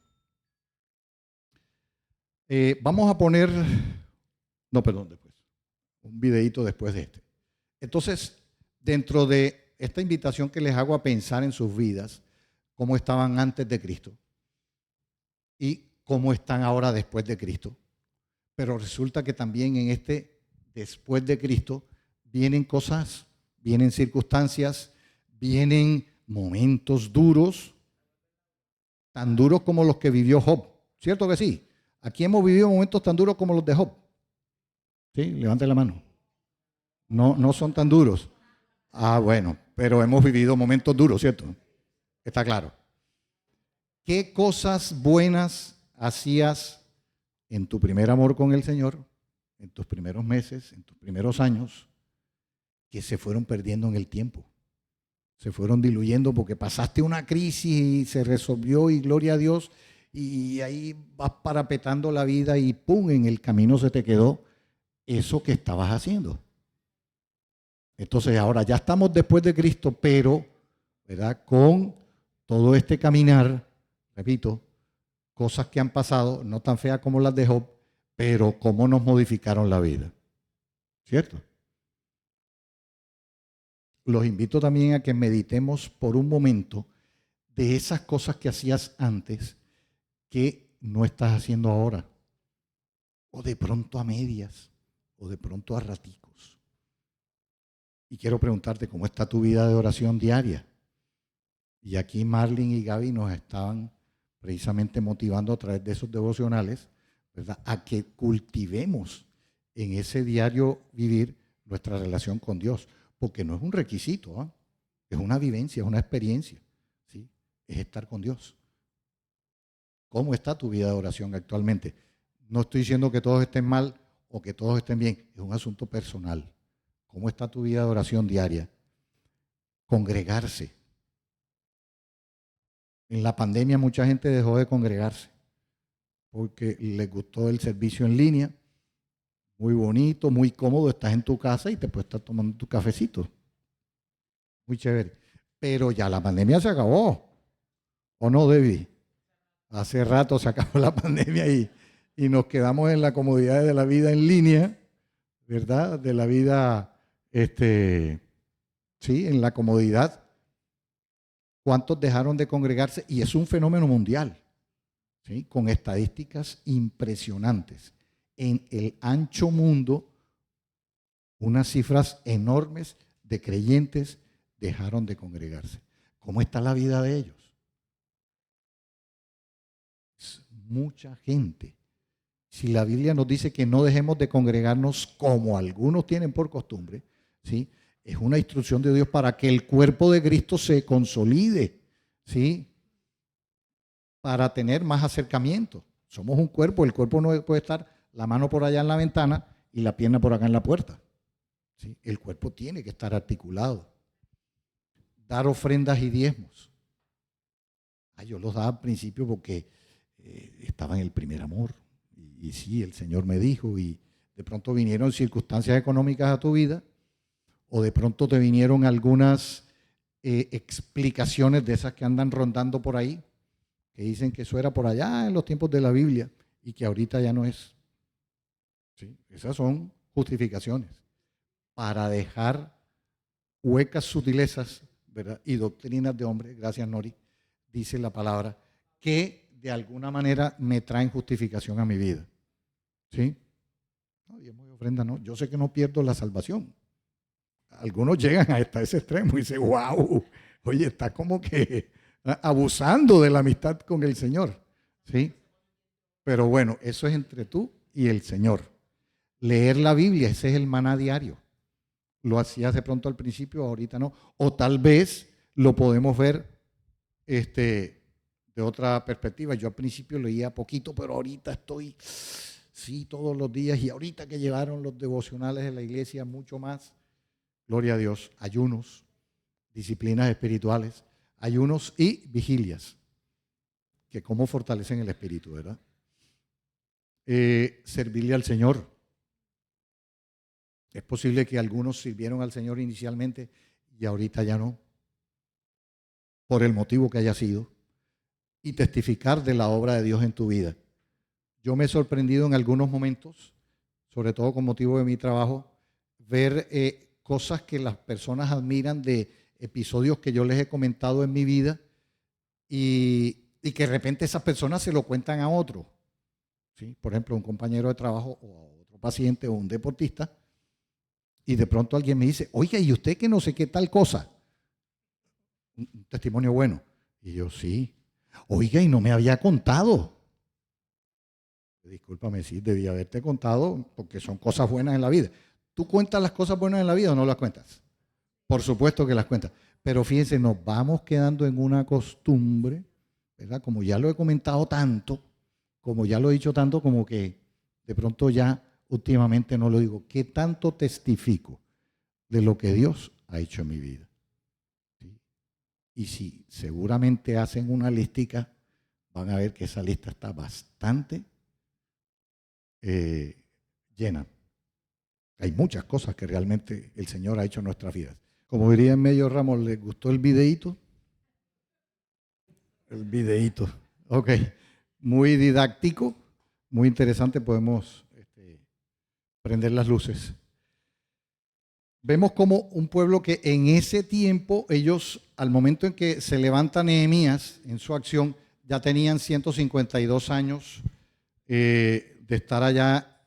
Vamos a poner, después, un videíto después de este. Entonces, dentro de esta invitación que les hago a pensar en sus vidas, cómo estaban antes de Cristo y cómo están ahora después de Cristo. Pero resulta que también en después de Cristo vienen cosas, vienen circunstancias, vienen momentos duros, tan duros como los que vivió Job. ¿Cierto que sí? Aquí hemos vivido momentos tan duros como los de Job. ¿Sí? Levante la mano. No son tan duros. Bueno, pero hemos vivido momentos duros, ¿cierto? Está claro. ¿Qué cosas buenas hacías en tu primer amor con el Señor, en tus primeros meses, en tus primeros años, que se fueron perdiendo en el tiempo? Se fueron diluyendo porque pasaste una crisis y se resolvió y gloria a Dios, y ahí vas parapetando la vida y ¡pum! En el camino se te quedó eso que estabas haciendo. Entonces ahora ya estamos después de Cristo, pero, ¿verdad? Con todo este caminar, repito, cosas que han pasado, no tan feas como las de Job, pero cómo nos modificaron la vida. ¿Cierto? Los invito también a que meditemos por un momento de esas cosas que hacías antes que no estás haciendo ahora. O de pronto a medias, o de pronto a raticos. Y quiero preguntarte cómo está tu vida de oración diaria. Y aquí Marlene y Gaby nos estaban precisamente motivando a través de esos devocionales, ¿verdad?, a que cultivemos en ese diario vivir nuestra relación con Dios. Porque no es un requisito, ¿eh? Es una vivencia, es una experiencia, ¿sí? Es estar con Dios. ¿Cómo está tu vida de oración actualmente? No estoy diciendo que todos estén mal o que todos estén bien, es un asunto personal. ¿Cómo está tu vida de oración diaria? Congregarse. En la pandemia mucha gente dejó de congregarse porque les gustó el servicio en línea. Muy bonito, muy cómodo, estás en tu casa y te puedes estar tomando tu cafecito. Muy chévere. Pero ya la pandemia se acabó. ¿O no, Debbie? Hace rato se acabó la pandemia y nos quedamos en la comodidad de la vida en línea, ¿verdad? De la vida, sí, en la comodidad. ¿Cuántos dejaron de congregarse? Y es un fenómeno mundial, ¿sí? Con estadísticas impresionantes. En el ancho mundo, unas cifras enormes de creyentes dejaron de congregarse. ¿Cómo está la vida de ellos? Es mucha gente. Si la Biblia nos dice que no dejemos de congregarnos como algunos tienen por costumbre, ¿sí?, es una instrucción de Dios para que el cuerpo de Cristo se consolide, ¿sí?, para tener más acercamiento. Somos un cuerpo, el cuerpo no puede estar la mano por allá en la ventana y la pierna por acá en la puerta, ¿sí? El cuerpo tiene que estar articulado. Dar ofrendas y diezmos. Yo los daba al principio porque estaba en el primer amor. Y sí, el Señor me dijo, y de pronto vinieron circunstancias económicas a tu vida, o de pronto te vinieron algunas explicaciones de esas que andan rondando por ahí, que dicen que eso era por allá en los tiempos de la Biblia y que ahorita ya no es. ¿Sí? Esas son justificaciones para dejar huecas sutilezas, ¿verdad?, y doctrinas de hombres, gracias Nori, dice la palabra, que de alguna manera me traen justificación a mi vida. ¿Sí? No, diezmo y ofrenda no. Yo sé que no pierdo la salvación. Algunos llegan hasta ese extremo y dicen, wow, oye, está como que abusando de la amistad con el Señor. ¿Sí? Pero bueno, eso es entre tú y el Señor. Leer la Biblia, ese es el maná diario. Lo hacías de pronto al principio, ahorita no. O tal vez lo podemos ver de otra perspectiva. Yo al principio leía poquito, pero ahorita estoy, sí, todos los días. Y ahorita que llevaron los devocionales de la iglesia, mucho más. Gloria a Dios. Ayunos, disciplinas espirituales, ayunos y vigilias, que cómo fortalecen el espíritu, ¿verdad? Servirle al Señor. Es posible que algunos sirvieron al Señor inicialmente y ahorita ya no, por el motivo que haya sido, y testificar de la obra de Dios en tu vida. Yo me he sorprendido en algunos momentos, sobre todo con motivo de mi trabajo, ver cosas que las personas admiran de episodios que yo les he comentado en mi vida y que de repente esas personas se lo cuentan a otro. ¿Sí? Por ejemplo, un compañero de trabajo o a otro paciente o un deportista, y de pronto alguien me dice, oiga, ¿y usted que no sé qué tal cosa? Un testimonio bueno. Y yo, sí. Oiga, y no me había contado. Discúlpame, sí, debí haberte contado porque son cosas buenas en la vida. ¿Tú cuentas las cosas buenas en la vida o no las cuentas? Por supuesto que las cuentas. Pero fíjense, nos vamos quedando en una costumbre, ¿verdad? Como ya lo he comentado tanto, como ya lo he dicho tanto, como que de pronto ya últimamente no lo digo. ¿Qué tanto testifico de lo que Dios ha hecho en mi vida? ¿Sí? Y si seguramente hacen una listica, van a ver que esa lista está bastante llena. Hay muchas cosas que realmente el Señor ha hecho en nuestras vidas. Como diría en Medio Ramos, ¿les gustó el videíto? El videíto. Ok. Muy didáctico, muy interesante. Podemos prender las luces. Vemos como un pueblo que en ese tiempo, ellos, al momento en que se levanta Nehemías en su acción, ya tenían 152 años de estar allá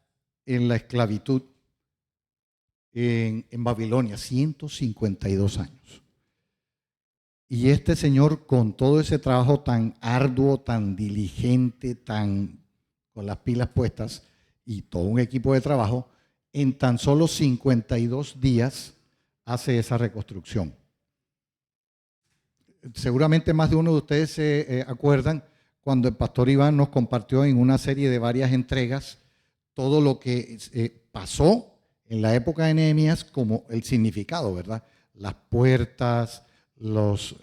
en la esclavitud en Babilonia, 152 años. Y este señor, con todo ese trabajo tan arduo, tan diligente, tan con las pilas puestas y todo un equipo de trabajo, en tan solo 52 días hace esa reconstrucción. Seguramente más de uno de ustedes se acuerdan cuando el pastor Iván nos compartió en una serie de varias entregas todo lo que pasó en la época de Nehemías, como el significado, ¿verdad? Las puertas, los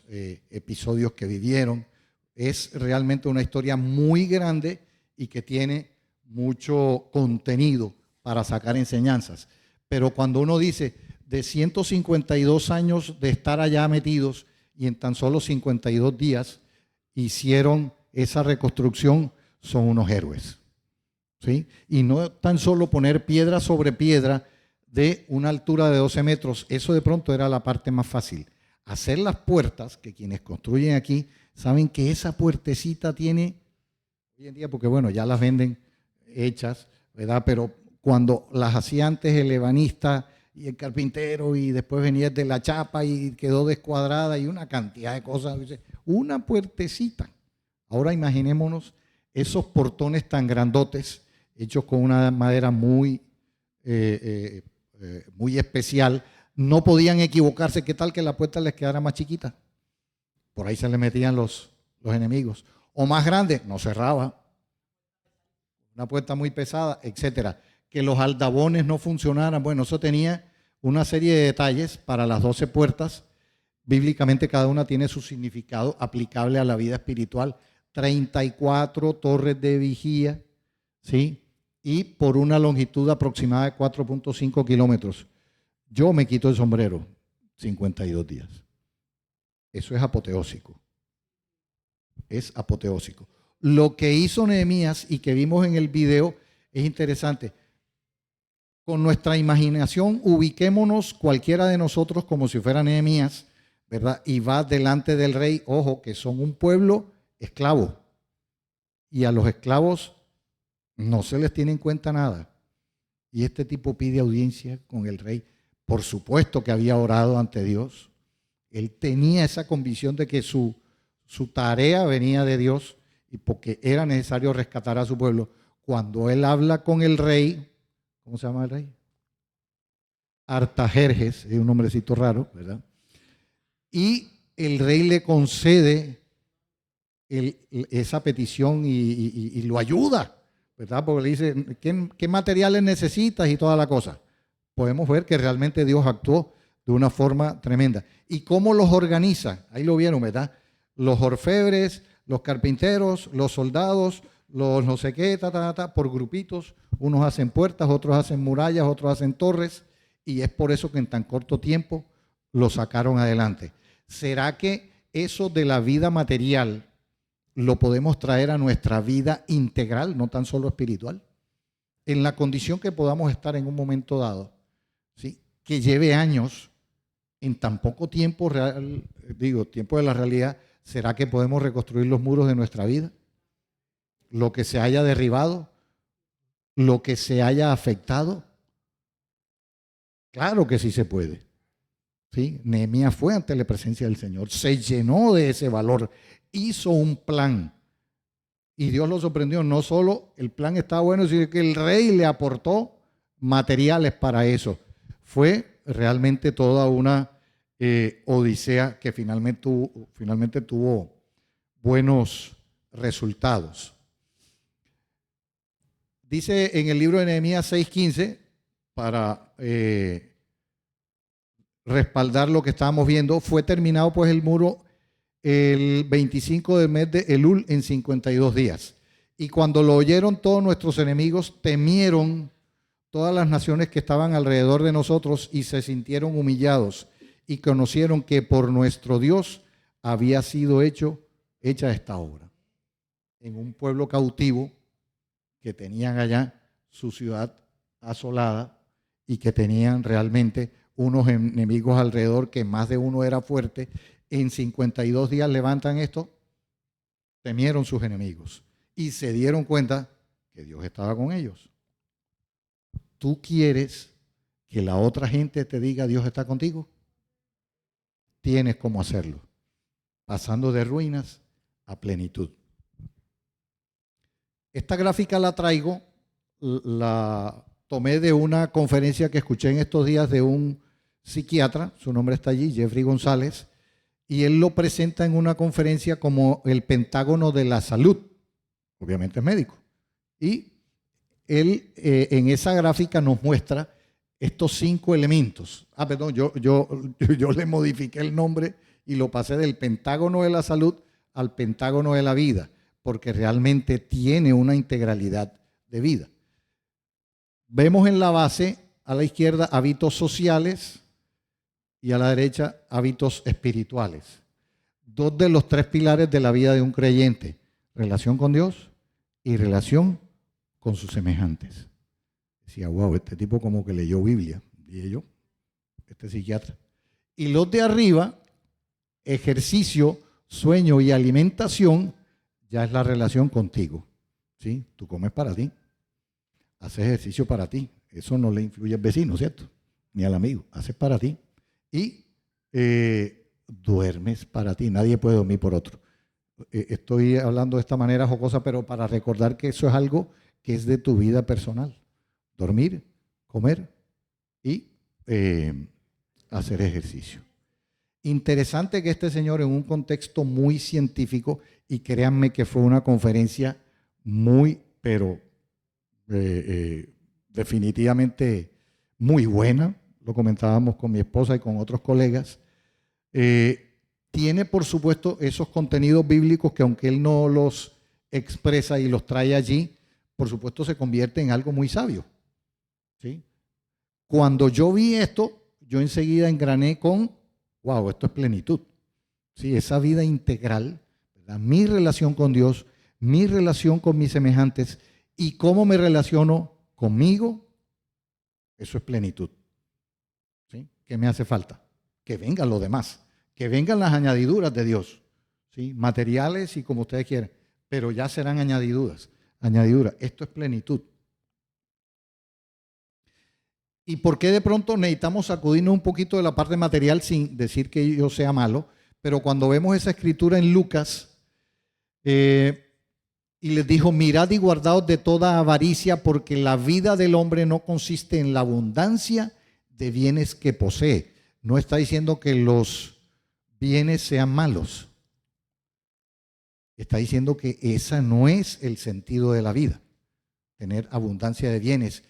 episodios que vivieron. Es realmente una historia muy grande y que tiene mucho contenido para sacar enseñanzas. Pero cuando uno dice de 152 años de estar allá metidos y en tan solo 52 días hicieron esa reconstrucción, son unos héroes, ¿sí? Y no tan solo poner piedra sobre piedra de una altura de 12 metros, eso de pronto era la parte más fácil. Hacer las puertas, que quienes construyen aquí saben que esa puertecita tiene, hoy en día, porque bueno, ya las venden hechas, ¿verdad? Pero cuando las hacía antes el ebanista y el carpintero y después venía de la chapa y quedó descuadrada y una cantidad de cosas, una puertecita. Ahora imaginémonos esos portones tan grandotes hechos con una madera muy especial. No podían equivocarse. ¿Qué tal que la puerta les quedara más chiquita? Por ahí se le metían los enemigos. O más grande, no cerraba. Una puerta muy pesada, etcétera. Que los aldabones no funcionaran. Bueno, eso tenía una serie de detalles para las 12 puertas. Bíblicamente cada una tiene su significado aplicable a la vida espiritual. 34 torres de vigía, ¿sí? Y por una longitud aproximada de 4.5 kilómetros. Yo me quito el sombrero, 52 días. Eso es apoteósico. Es apoteósico. Lo que hizo Nehemías y que vimos en el video es interesante. Con nuestra imaginación, ubiquémonos cualquiera de nosotros como si fuera Nehemías, ¿verdad? Y va delante del rey, ojo, que son un pueblo esclavo. Y a los esclavos no se les tiene en cuenta nada. Y este tipo pide audiencia con el rey. Por supuesto que había orado ante Dios. Él tenía esa convicción de que su tarea venía de Dios y porque era necesario rescatar a su pueblo. Cuando él habla con el rey, ¿cómo se llama el rey? Artajerjes, es un nombrecito raro, ¿verdad? Y el rey le concede esa petición y lo ayuda, ¿verdad? Porque le dice, ¿qué materiales necesitas? Y toda la cosa. Podemos ver que realmente Dios actuó de una forma tremenda. ¿Y cómo los organiza? Ahí lo vieron, ¿verdad? Los orfebres, los carpinteros, los soldados, los no sé qué, por grupitos. Unos hacen puertas, otros hacen murallas, otros hacen torres. Y es por eso que en tan corto tiempo lo sacaron adelante. ¿Será que eso de la vida material lo podemos traer a nuestra vida integral, no tan solo espiritual? En la condición que podamos estar en un momento dado, ¿sí? Que lleve años, en tan poco tiempo real, tiempo de la realidad, ¿será que podemos reconstruir los muros de nuestra vida? Lo que se haya derribado, lo que se haya afectado. Claro que sí se puede. ¿Sí? Nehemías fue ante la presencia del Señor, se llenó de ese valor, hizo un plan y Dios lo sorprendió. No solo el plan estaba bueno, sino que el rey le aportó materiales para eso. Fue realmente toda una odisea que finalmente tuvo buenos resultados. Dice en el libro de Nehemías 6:15, para respaldar lo que estábamos viendo, fue terminado pues el muro el 25 del mes de Elul en 52 días. Y cuando lo oyeron todos nuestros enemigos, temieron todas las naciones que estaban alrededor de nosotros y se sintieron humillados y conocieron que por nuestro Dios había sido hecho hecha esta obra. En un pueblo cautivo que tenían allá su ciudad asolada y que tenían realmente unos enemigos alrededor, que más de uno era fuerte. En 52 días levantan esto, temieron sus enemigos y se dieron cuenta que Dios estaba con ellos. ¿Tú quieres que la otra gente te diga Dios está contigo? Tienes cómo hacerlo, pasando de ruinas a plenitud. Esta gráfica la traigo, la tomé de una conferencia que escuché en estos días de un psiquiatra, su nombre está allí, Jeffrey González, y él lo presenta en una conferencia como el Pentágono de la Salud. Obviamente es médico. Y él en esa gráfica nos muestra estos 5 elementos. Perdón, yo le modifiqué el nombre y lo pasé del Pentágono de la Salud al Pentágono de la Vida, porque realmente tiene una integralidad de vida. Vemos en la base, a la izquierda, hábitos sociales y a la derecha, hábitos espirituales. 2 de los 3 pilares de la vida de un creyente: relación con Dios y relación con sus semejantes. Decía, wow, este tipo como que leyó Biblia, dije yo, este psiquiatra. Y los de arriba, ejercicio, sueño y alimentación, ya es la relación contigo. ¿Sí? Tú comes para ti, haces ejercicio para ti. Eso no le influye al vecino, ¿cierto? Ni al amigo, haces para ti. Y duermes para ti, nadie puede dormir por otro. Estoy hablando de esta manera jocosa, pero para recordar que eso es algo que es de tu vida personal. Dormir, comer y hacer ejercicio. Interesante que este señor, en un contexto muy científico, y créanme que fue una conferencia muy, pero definitivamente muy buena, lo comentábamos con mi esposa y con otros colegas, tiene por supuesto esos contenidos bíblicos que, aunque él no los expresa y los trae allí, por supuesto se convierte en algo muy sabio. ¿Sí? Cuando yo vi esto, yo enseguida engrané con, wow, esto es plenitud. ¿Sí? Esa vida integral, ¿verdad? Mi relación con Dios, mi relación con mis semejantes y cómo me relaciono conmigo, eso es plenitud. ¿Sí? ¿Qué me hace falta? Que vengan los demás, que vengan las añadiduras de Dios, ¿sí? Materiales y como ustedes quieran, pero ya serán añadiduras. Esto es plenitud. ¿Y por qué de pronto necesitamos sacudirnos un poquito de la parte material, sin decir que yo sea malo? Pero cuando vemos esa escritura en Lucas, y les dijo, mirad y guardaos de toda avaricia, porque la vida del hombre no consiste en la abundancia de bienes que posee. No está diciendo que los bienes sean malos. Está diciendo que ese no es el sentido de la vida, tener abundancia de bienes.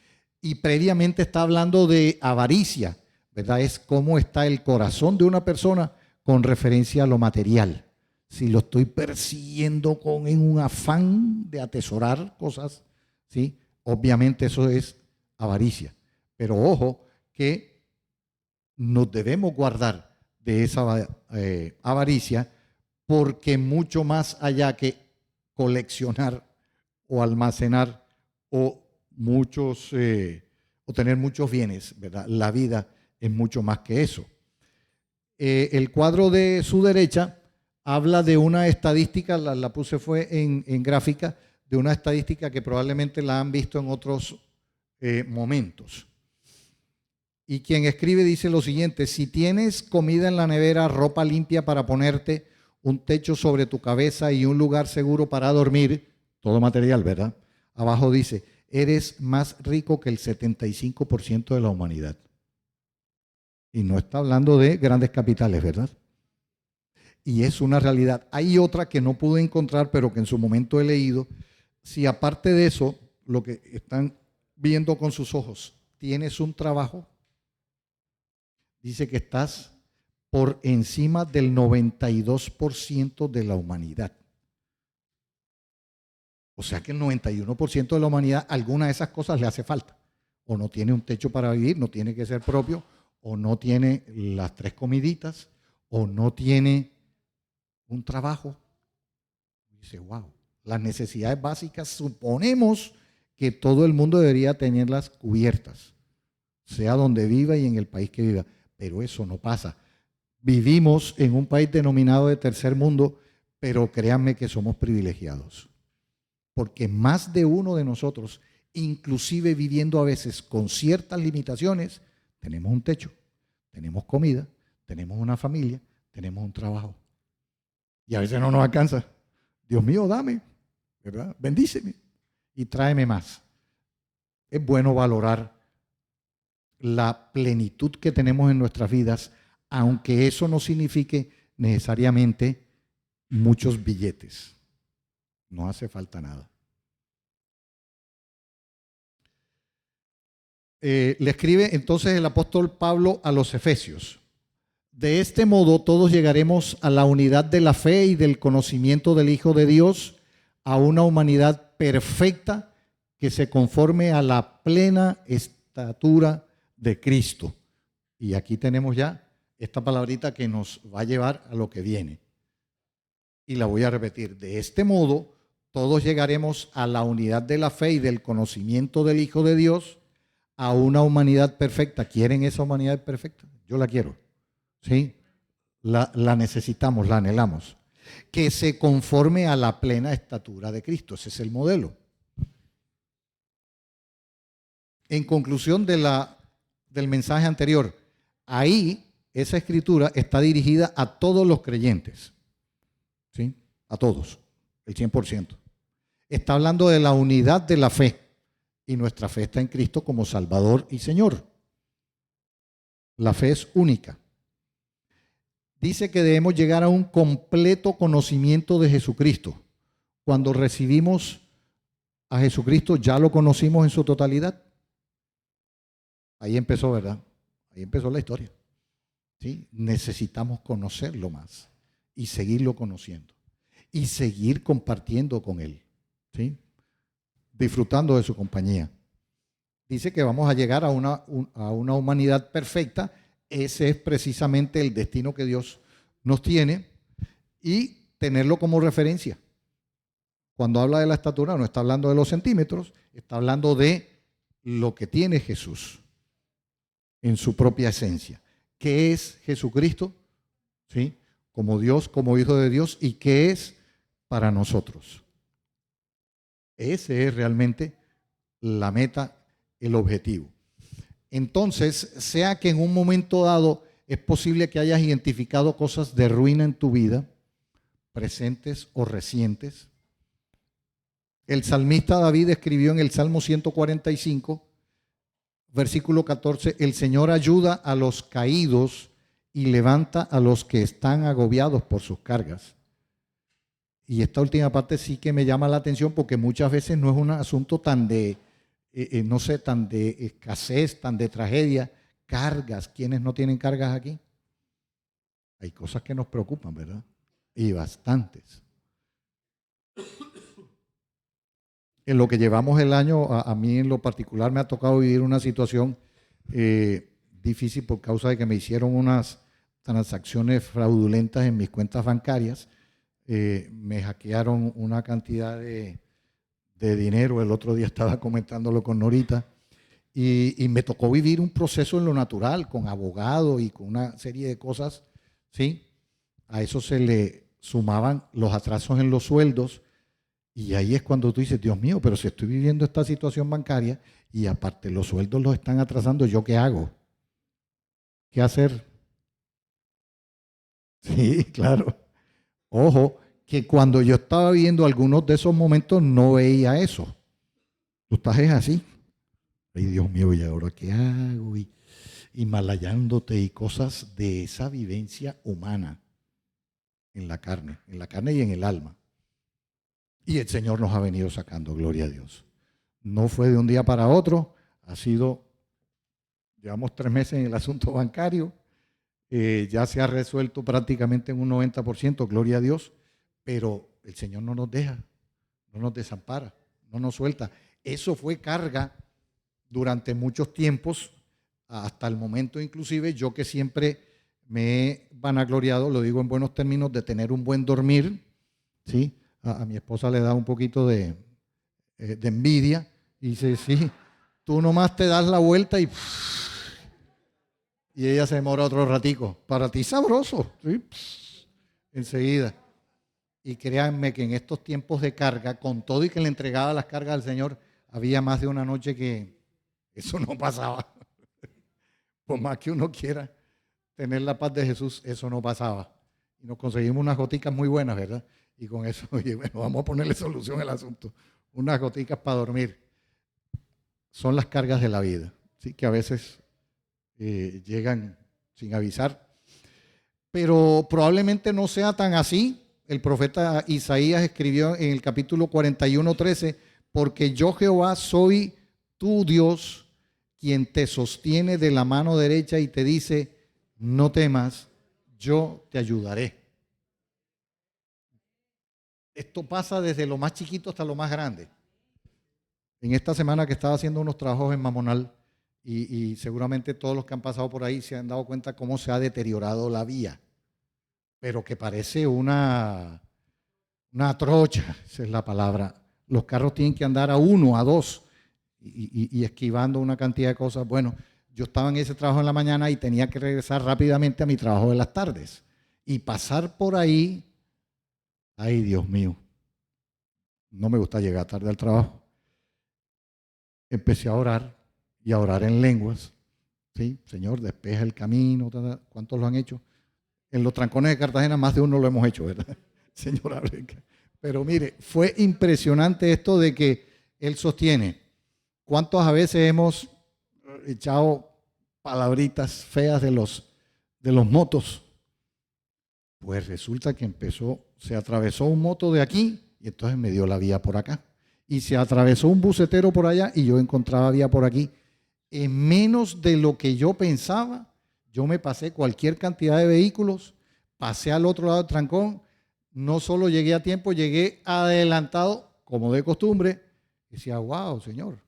Y previamente está hablando de avaricia, ¿verdad? Es cómo está el corazón de una persona con referencia a lo material. Si lo estoy persiguiendo en un afán de atesorar cosas, ¿sí? Obviamente eso es avaricia. Pero ojo que nos debemos guardar de esa avaricia, porque mucho más allá que coleccionar o almacenar o tener muchos bienes, ¿verdad? La vida es mucho más que eso. El cuadro de su derecha habla de una estadística, la puse fue en gráfica, de una estadística que probablemente la han visto en otros momentos. Y quien escribe dice lo siguiente: si tienes comida en la nevera, ropa limpia para ponerte, un techo sobre tu cabeza y un lugar seguro para dormir, todo material, ¿verdad? Abajo dice, eres más rico que el 75% de la humanidad. Y no está hablando de grandes capitales, ¿verdad? Y es una realidad. Hay otra que no pude encontrar, pero que en su momento he leído. Si aparte de eso, lo que están viendo con sus ojos, tienes un trabajo, dice que estás por encima del 92% de la humanidad. O sea que el 91% de la humanidad, alguna de esas cosas le hace falta. O no tiene un techo para vivir, no tiene que ser propio, o no tiene las 3 comiditas, o no tiene un trabajo. Dice, wow, las necesidades básicas suponemos que todo el mundo debería tenerlas cubiertas, sea donde viva y en el país que viva, pero eso no pasa. Vivimos en un país denominado de tercer mundo, pero créanme que somos privilegiados, porque más de uno de nosotros, inclusive viviendo a veces con ciertas limitaciones, tenemos un techo, tenemos comida, tenemos una familia, tenemos un trabajo. Y a veces no nos alcanza. Dios mío, dame, ¿verdad? Bendíceme y tráeme más. Es bueno valorar la plenitud que tenemos en nuestras vidas, aunque eso no signifique necesariamente muchos billetes. No hace falta nada. Le escribe entonces el apóstol Pablo a los Efesios. De este modo todos llegaremos a la unidad de la fe y del conocimiento del Hijo de Dios, a una humanidad perfecta que se conforme a la plena estatura de Cristo. Y aquí tenemos ya esta palabrita que nos va a llevar a lo que viene. Y la voy a repetir. De este modo todos llegaremos a la unidad de la fe y del conocimiento del Hijo de Dios, a una humanidad perfecta. ¿Quieren esa humanidad perfecta? Yo la quiero. ¿Sí? La necesitamos, la anhelamos. Que se conforme a la plena estatura de Cristo. Ese es el modelo. En conclusión del mensaje anterior, ahí esa escritura está dirigida a todos los creyentes. ¿Sí? A todos, el 100%. Está hablando de la unidad de la fe. Y nuestra fe está en Cristo como Salvador y Señor. La fe es única. Dice que debemos llegar a un completo conocimiento de Jesucristo. Cuando recibimos a Jesucristo, ya lo conocimos en su totalidad. Ahí empezó, ¿verdad? Ahí empezó la historia. ¿Sí? Necesitamos conocerlo más y seguirlo conociendo y seguir compartiendo con Él. ¿Sí? Disfrutando de su compañía. Dice que vamos a llegar a una humanidad perfecta. Ese es precisamente el destino que Dios nos tiene, y tenerlo como referencia. Cuando habla de la estatura no está hablando de los centímetros, está hablando de lo que tiene Jesús en su propia esencia. ¿Qué es Jesucristo? ¿Sí? Como Dios, como Hijo de Dios, y qué es para nosotros. Ese es realmente la meta, el objetivo. Entonces, sea que en un momento dado es posible que hayas identificado cosas de ruina en tu vida, presentes o recientes. El salmista David escribió en el Salmo 145, versículo 14, el Señor ayuda a los caídos y levanta a los que están agobiados por sus cargas. Y esta última parte sí que me llama la atención, porque muchas veces no es un asunto tan de, tan de escasez, tan de tragedia. Cargas, ¿quiénes no tienen cargas aquí? Hay cosas que nos preocupan, ¿verdad? Y bastantes. En lo que llevamos el año, a mí en lo particular me ha tocado vivir una situación difícil por causa de que me hicieron unas transacciones fraudulentas en mis cuentas bancarias. Me hackearon una cantidad de dinero. El otro día estaba comentándolo con Norita. Y me tocó vivir un proceso en lo natural, con abogado y con una serie de cosas, ¿sí? A eso se le sumaban los atrasos en los sueldos, y ahí es cuando tú dices, Dios mío, pero si estoy viviendo esta situación bancaria y aparte los sueldos los están atrasando, ¿yo qué hago? ¿Qué hacer? Sí, claro. Ojo, que cuando yo estaba viviendo algunos de esos momentos no veía eso. Tú estás así. Ay, Dios mío, ¿y ahora qué hago? Y malayándote y cosas de esa vivencia humana en la carne y en el alma. Y el Señor nos ha venido sacando, gloria a Dios. No fue de un día para otro, llevamos 3 meses en el asunto bancario, ya se ha resuelto prácticamente en un 90%, gloria a Dios, pero el Señor no nos deja, no nos desampara, no nos suelta. Eso fue carga durante muchos tiempos, hasta el momento inclusive, yo que siempre me he vanagloriado, lo digo en buenos términos, de tener un buen dormir, ¿sí? a mi esposa le da un poquito de envidia y dice, sí, tú nomás te das la vuelta y ella se demora otro ratico. Para ti sabroso, ¿sí? Enseguida. Y créanme que en estos tiempos de carga, con todo y que le entregaba las cargas al Señor, había más de una noche que eso no pasaba. Por más que uno quiera tener la paz de Jesús, eso no pasaba. Y nos conseguimos unas goticas muy buenas, ¿verdad? Y con eso, oye, bueno, vamos a ponerle solución al asunto. Unas goticas para dormir. Son las cargas de la vida, ¿sí? Que a veces llegan sin avisar. Pero probablemente no sea tan así. El profeta Isaías escribió en el capítulo 41:13, porque yo Jehová soy tu Dios, quien te sostiene de la mano derecha y te dice, no temas, yo te ayudaré. Esto pasa desde lo más chiquito hasta lo más grande. En esta semana que estaba haciendo unos trabajos en Mamonal, y seguramente todos los que han pasado por ahí se han dado cuenta cómo se ha deteriorado la vía, pero que parece una trocha, esa es la palabra. Los carros tienen que andar a 1, a 2 y esquivando una cantidad de cosas. Bueno, yo estaba en ese trabajo en la mañana y tenía que regresar rápidamente a mi trabajo de las tardes. Y pasar por ahí, ay Dios mío, no me gusta llegar tarde al trabajo. Empecé a orar y a orar en lenguas. ¿Sí? Señor, despeja el camino. ¿Cuántos lo han hecho? En los trancones de Cartagena más de uno lo hemos hecho, ¿verdad? Señor, abre. Pero mire, fue impresionante esto de que Él sostiene. ¿Cuántos a veces hemos echado palabritas feas de los motos? Pues resulta que se atravesó un moto de aquí y entonces me dio la vía por acá. Y se atravesó un bucetero por allá y yo encontraba vía por aquí. En menos de lo que yo pensaba, yo me pasé cualquier cantidad de vehículos, pasé al otro lado del trancón, no solo llegué a tiempo, llegué adelantado, como de costumbre. Y decía, wow, Señor,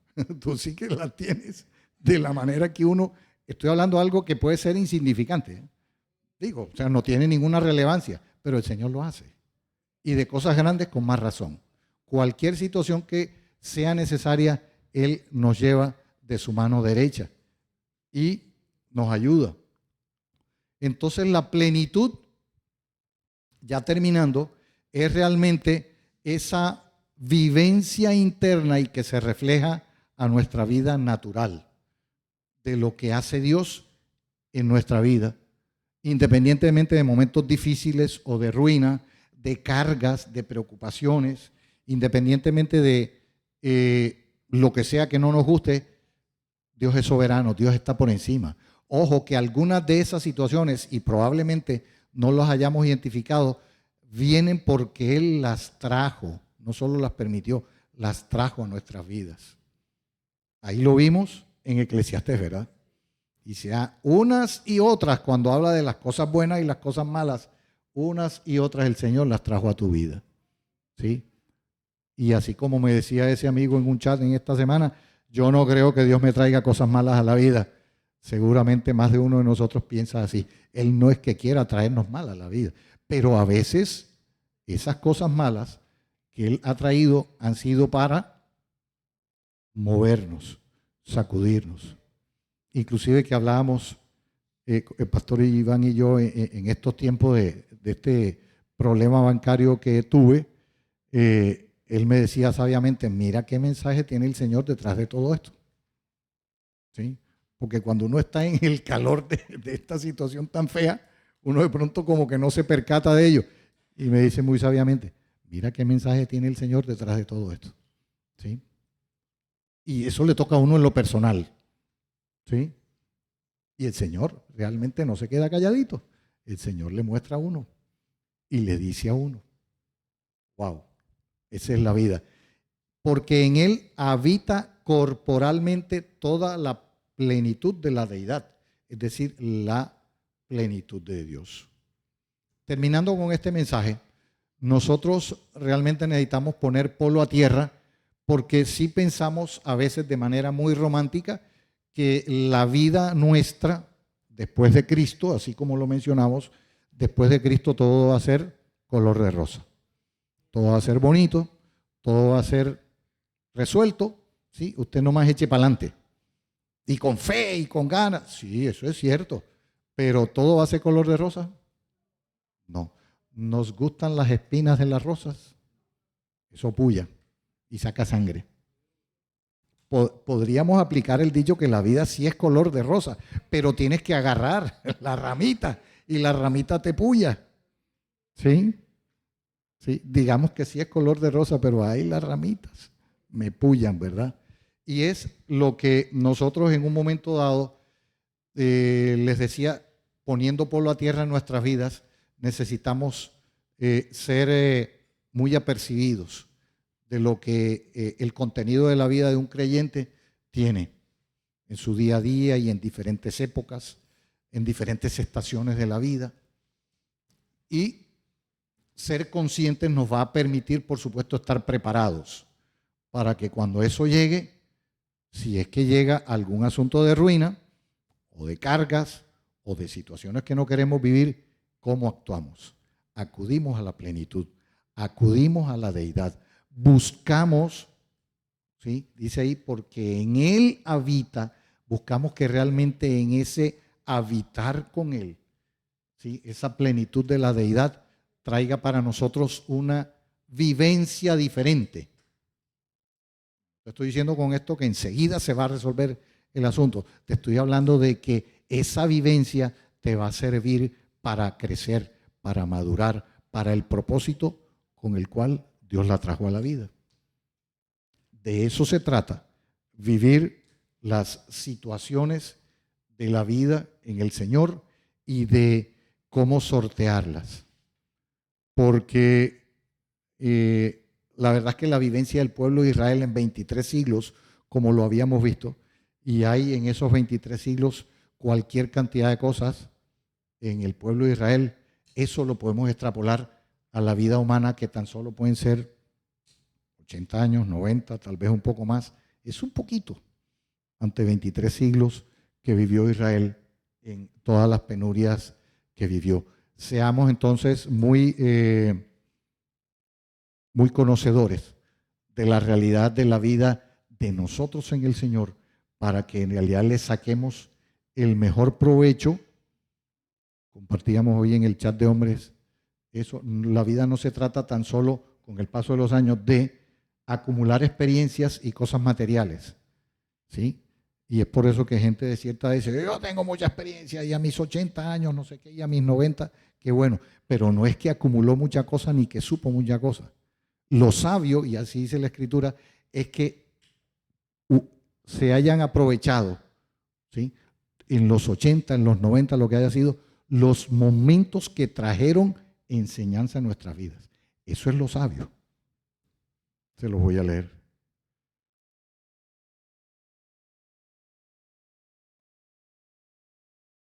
tú sí que la tienes de la manera que uno, estoy hablando de algo que puede ser insignificante, ¿eh? Digo, o sea, no tiene ninguna relevancia, pero el Señor lo hace. Y de cosas grandes con más razón. Cualquier situación que sea necesaria, Él nos lleva de su mano derecha y nos ayuda. Entonces la plenitud, ya terminando, es realmente esa vivencia interna y que se refleja a nuestra vida natural, de lo que hace Dios en nuestra vida, independientemente de momentos difíciles o de ruina, de cargas, de preocupaciones, independientemente de lo que sea que no nos guste, Dios es soberano, Dios está por encima. Ojo que algunas de esas situaciones, y probablemente no las hayamos identificado, vienen porque Él las trajo, no solo las permitió, las trajo a nuestras vidas. Ahí lo vimos en Eclesiastés, ¿verdad? Y sea unas y otras, cuando habla de las cosas buenas y las cosas malas, unas y otras el Señor las trajo a tu vida. ¿Sí? Y así como me decía ese amigo en un chat en esta semana, yo no creo que Dios me traiga cosas malas a la vida. Seguramente más de uno de nosotros piensa así. Él no es que quiera traernos mal a la vida, pero a veces esas cosas malas que Él ha traído han sido para movernos, sacudirnos. Inclusive que hablábamos, el pastor Iván y yo, en estos tiempos de este problema bancario que tuve, él me decía sabiamente, mira qué mensaje tiene el Señor detrás de todo esto. ¿Sí? Porque cuando uno está en el calor de esta situación tan fea, uno de pronto como que no se percata de ello. Y me dice muy sabiamente, mira qué mensaje tiene el Señor detrás de todo esto. ¿Sí? Y eso le toca a uno en lo personal. ¿Sí? Y el Señor realmente no se queda calladito. El Señor le muestra a uno y le dice a uno, wow, esa es la vida. Porque en Él habita corporalmente toda la plenitud de la deidad, es decir, la plenitud de Dios. Terminando con este mensaje, nosotros realmente necesitamos poner polo a tierra, porque sí pensamos a veces de manera muy romántica que la vida nuestra, después de Cristo, así como lo mencionamos, después de Cristo todo va a ser color de rosa. todo va a ser bonito, todo va a ser resuelto, ¿sí? Usted nomás eche para adelante. Y con fe y con ganas. Sí, eso es cierto. Pero ¿todo va a ser color de rosa? No. ¿Nos gustan las espinas de las rosas? Eso puya y saca sangre. Podríamos aplicar el dicho que la vida sí es color de rosa, pero tienes que agarrar la ramita y la ramita te puya. ¿Sí? ¿Sí? Digamos que sí es color de rosa, pero ahí las ramitas me pullan, ¿verdad? Y es lo que nosotros en un momento dado, les decía, poniendo polvo a tierra en nuestras vidas, necesitamos ser muy apercibidos de lo que el contenido de la vida de un creyente tiene en su día a día y en diferentes épocas, en diferentes estaciones de la vida. Y ser conscientes nos va a permitir, por supuesto, estar preparados para que cuando eso llegue, si es que llega algún asunto de ruina o de cargas o de situaciones que no queremos vivir, ¿cómo actuamos? Acudimos a la plenitud, acudimos a la deidad, buscamos, ¿sí? Dice ahí, porque en Él habita, buscamos que realmente en ese habitar con Él, ¿sí? Esa plenitud de la deidad traiga para nosotros una vivencia diferente. Te estoy diciendo con esto que enseguida se va a resolver el asunto. Te estoy hablando de que esa vivencia te va a servir para crecer, para madurar, para el propósito con el cual Dios la trajo a la vida. De eso se trata, vivir las situaciones de la vida en el Señor y de cómo sortearlas. Porque la verdad es que la vivencia del pueblo de Israel en 23 siglos, como lo habíamos visto, y hay en esos 23 siglos cualquier cantidad de cosas en el pueblo de Israel, eso lo podemos extrapolar a la vida humana, que tan solo pueden ser 80 años, 90, tal vez un poco más. Es un poquito ante 23 siglos que vivió Israel en todas las penurias que vivió. Seamos entonces muy conocedores de la realidad de la vida de nosotros en el Señor, para que en realidad le saquemos el mejor provecho. Compartíamos hoy en el chat de hombres eso. La vida no se trata tan solo, con el paso de los años, de acumular experiencias y cosas materiales, ¿sí? Y es por eso que gente de cierta edad dice, yo tengo mucha experiencia y a mis 80 años, no sé qué, y a mis 90, qué bueno. Pero no es que acumuló mucha cosa ni que supo mucha cosa. Lo sabio, y así dice la Escritura, es que se hayan aprovechado, ¿sí? En los 80, en los 90, lo que haya sido, los momentos que trajeron enseñanza en nuestras vidas. Eso es lo sabio. Se los voy a leer.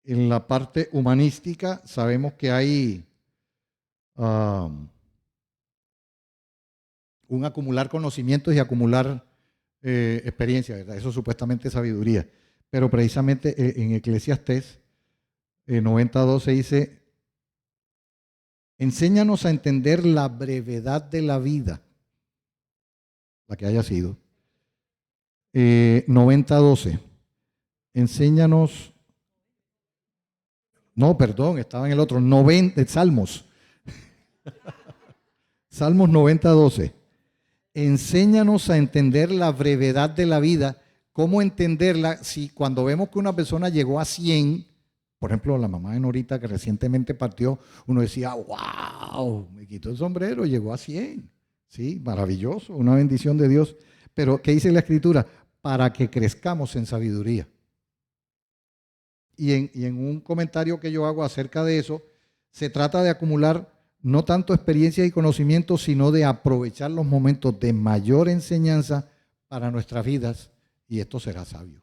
En la parte humanística sabemos que hay un acumular conocimientos y acumular experiencia, ¿verdad? Eso supuestamente es sabiduría. Pero precisamente en Eclesiastés 90:12 dice, enséñanos a entender la brevedad de la vida, la que haya sido. 90:12, enséñanos, no, perdón, estaba en el otro, 90, Salmos. Salmos 90:12. Enséñanos a entender la brevedad de la vida. ¿Cómo entenderla? Si cuando vemos que una persona llegó a 100, por ejemplo, la mamá de Norita que recientemente partió, uno decía, wow, me quitó el sombrero, llegó a 100. Sí, maravilloso, una bendición de Dios. Pero, ¿qué dice la Escritura? Para que crezcamos en sabiduría. Y en un comentario que yo hago acerca de eso, se trata de acumular no tanto experiencia y conocimiento, sino de aprovechar los momentos de mayor enseñanza para nuestras vidas, y esto será sabio.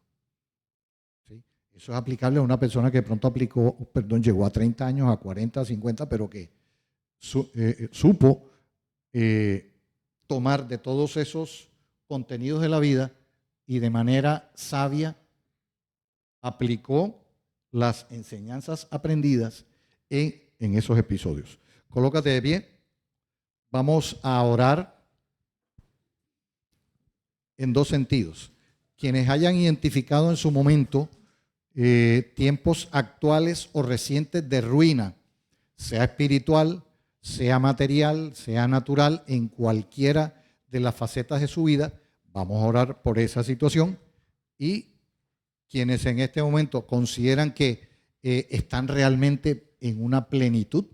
¿Sí? Eso es aplicable a una persona que de pronto llegó a 30 años, a 40, a 50, pero que supo tomar de todos esos contenidos de la vida y de manera sabia aplicó las enseñanzas aprendidas en esos episodios. Colócate de pie. vamos a orar en dos sentidos. Quienes hayan identificado en su momento tiempos actuales o recientes de ruina, sea espiritual, sea material, sea natural, en cualquiera de las facetas de su vida, vamos a orar por esa situación. Y quienes en este momento consideran que están realmente en una plenitud,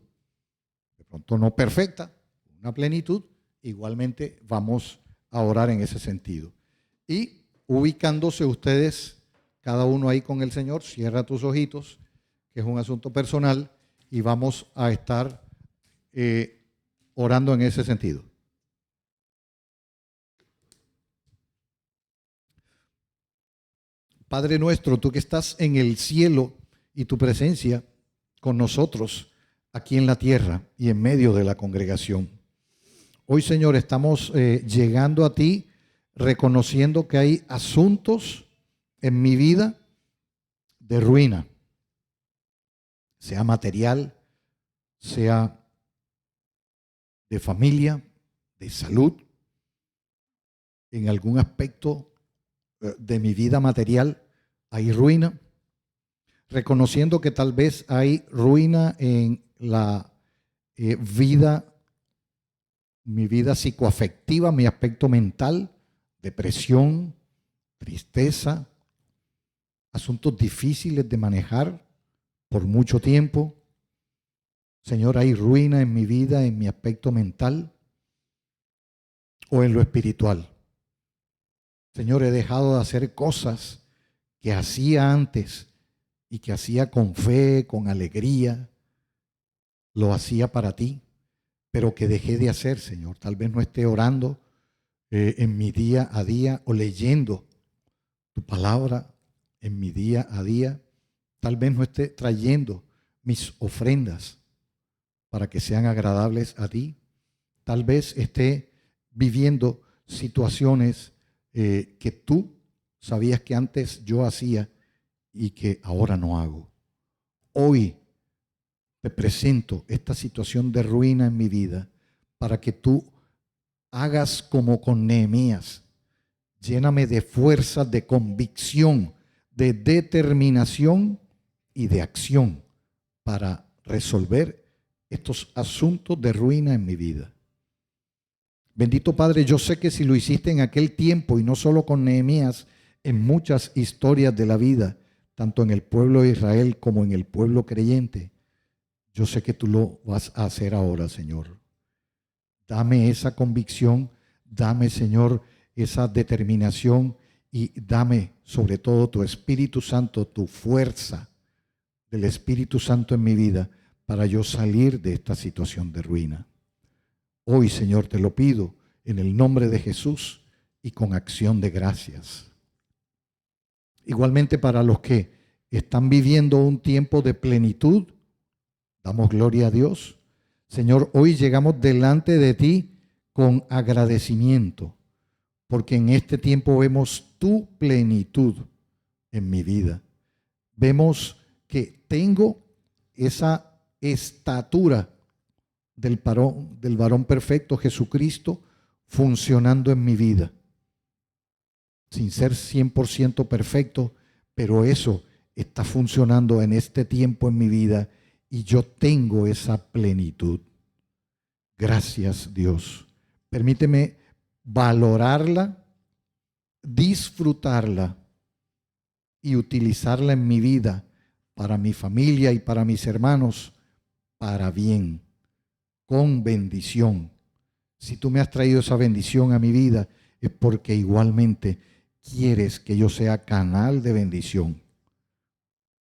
de pronto no perfecta, una plenitud, igualmente vamos a orar en ese sentido. Y ubicándose ustedes, cada uno ahí con el Señor, cierra tus ojitos, que es un asunto personal, y vamos a estar orando en ese sentido. Padre nuestro, tú que estás en el cielo y tu presencia con nosotros aquí en la tierra y en medio de la congregación. Hoy, Señor, estamos llegando a ti reconociendo que hay asuntos en mi vida de ruina, sea material, sea de familia, de salud, en algún aspecto de mi vida material hay ruina, reconociendo que tal vez hay ruina en la mi vida psicoafectiva, mi aspecto mental, depresión, tristeza, asuntos difíciles de manejar por mucho tiempo. Señor, hay ruina en mi vida, en mi aspecto mental o en lo espiritual. Señor, he dejado de hacer cosas que hacía antes y que hacía con fe, con alegría, lo hacía para ti, pero que dejé de hacer, Señor. Tal vez no esté orando en mi día a día o leyendo tu palabra en mi día a día. Tal vez no esté trayendo mis ofrendas para que sean agradables a ti. Tal vez esté viviendo situaciones que tú sabías que antes yo hacía y que ahora no hago. Hoy te presento esta situación de ruina en mi vida para que tú hagas como con Nehemías. Lléname de fuerza, de convicción, de determinación y de acción para resolver estos asuntos de ruina en mi vida. Bendito Padre, yo sé que si lo hiciste en aquel tiempo y no solo con Nehemías, en muchas historias de la vida, tanto en el pueblo de Israel como en el pueblo creyente, yo sé que tú lo vas a hacer ahora, Señor. Dame esa convicción, dame, Señor, esa determinación y dame sobre todo tu Espíritu Santo, tu fuerza del Espíritu Santo en mi vida para yo salir de esta situación de ruina. Hoy, Señor, te lo pido en el nombre de Jesús y con acción de gracias. Igualmente para los que están viviendo un tiempo de plenitud, damos gloria a Dios. Señor, hoy llegamos delante de ti con agradecimiento, porque en este tiempo vemos tu plenitud en mi vida. Vemos que tengo esa estatura del varón perfecto, Jesucristo, funcionando en mi vida. Sin ser 100% perfecto, pero eso está funcionando en este tiempo en mi vida y yo tengo esa plenitud. Gracias, Dios. Permíteme valorarla, disfrutarla y utilizarla en mi vida para mi familia y para mis hermanos, para bien, con bendición. Si tú me has traído esa bendición a mi vida, es porque igualmente quieres que yo sea canal de bendición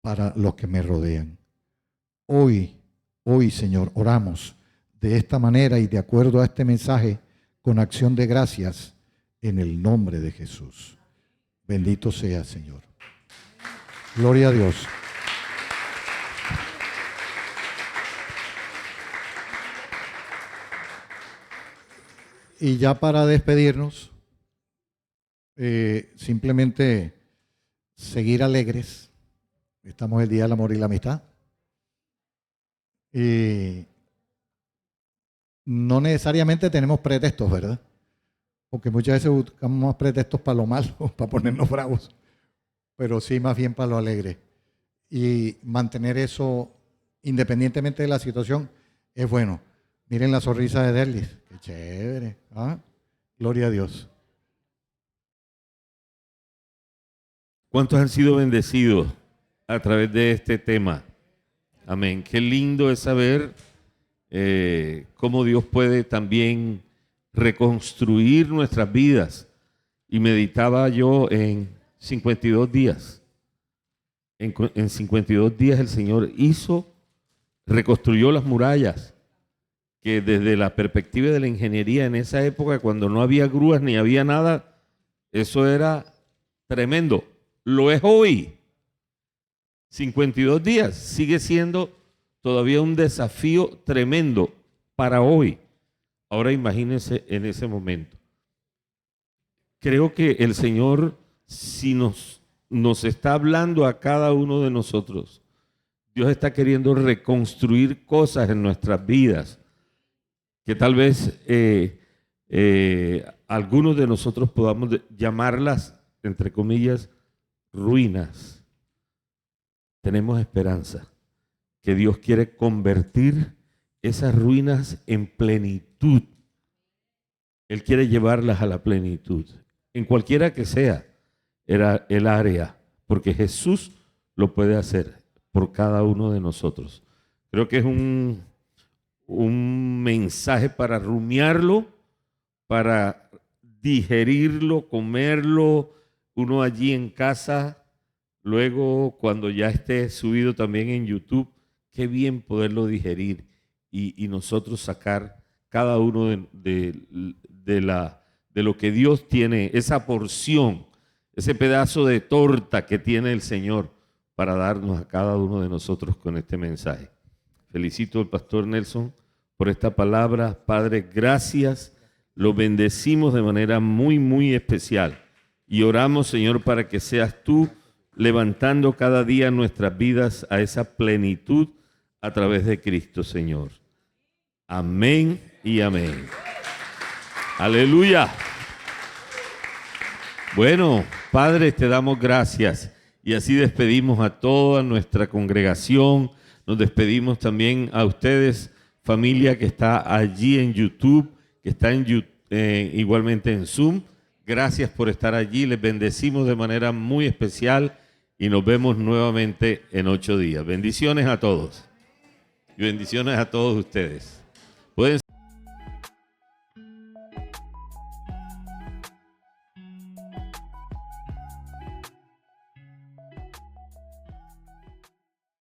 para los que me rodean. Hoy, Señor, oramos de esta manera y de acuerdo a este mensaje con acción de gracias en el nombre de Jesús. Bendito sea, Señor. Gloria a Dios. Y ya para despedirnos, simplemente seguir alegres. Estamos el Día del Amor y la Amistad. no necesariamente tenemos pretextos, ¿verdad? Porque muchas veces buscamos más pretextos para lo malo, para ponernos bravos, pero sí más bien para lo alegre. Y mantener eso, independientemente de la situación, es bueno. Miren la sonrisa de Derlis, qué chévere. ¿Ah? Gloria a Dios. ¿Cuántos han sido bendecidos a través de este tema? Amén. Qué lindo es saber cómo Dios puede también reconstruir nuestras vidas. Y meditaba yo en 52 días. En 52 días el Señor reconstruyó las murallas, que desde la perspectiva de la ingeniería en esa época, cuando no había grúas ni había nada, eso era tremendo. Lo es hoy. 52 días sigue siendo todavía un desafío tremendo para hoy. Ahora imagínense en ese momento. Creo que el Señor, si nos está hablando a cada uno de nosotros, Dios está queriendo reconstruir cosas en nuestras vidas que tal vez algunos de nosotros podamos llamarlas, entre comillas, ruinas. Tenemos esperanza que Dios quiere convertir esas ruinas en plenitud. Él quiere llevarlas a la plenitud, en cualquiera que sea el área, porque Jesús lo puede hacer por cada uno de nosotros. Creo que es un mensaje para rumiarlo, para digerirlo, comerlo, uno allí en casa, luego cuando ya esté subido también en YouTube, qué bien poderlo digerir y nosotros sacar cada uno de lo que Dios tiene, esa porción, ese pedazo de torta que tiene el Señor para darnos a cada uno de nosotros con este mensaje. Felicito al pastor Nelson por esta palabra. Padre, gracias. Lo bendecimos de manera muy, muy especial. Y oramos, Señor, para que seas tú levantando cada día nuestras vidas a esa plenitud a través de Cristo, Señor. Amén y amén. Aleluya. Bueno, Padre, te damos gracias. Y así despedimos a toda nuestra congregación. Nos despedimos también a ustedes, familia que está allí en YouTube, que está igualmente en Zoom. Gracias por estar allí. Les bendecimos de manera muy especial y nos vemos nuevamente en 8 días. Bendiciones a todos. Y bendiciones a todos ustedes. Pueden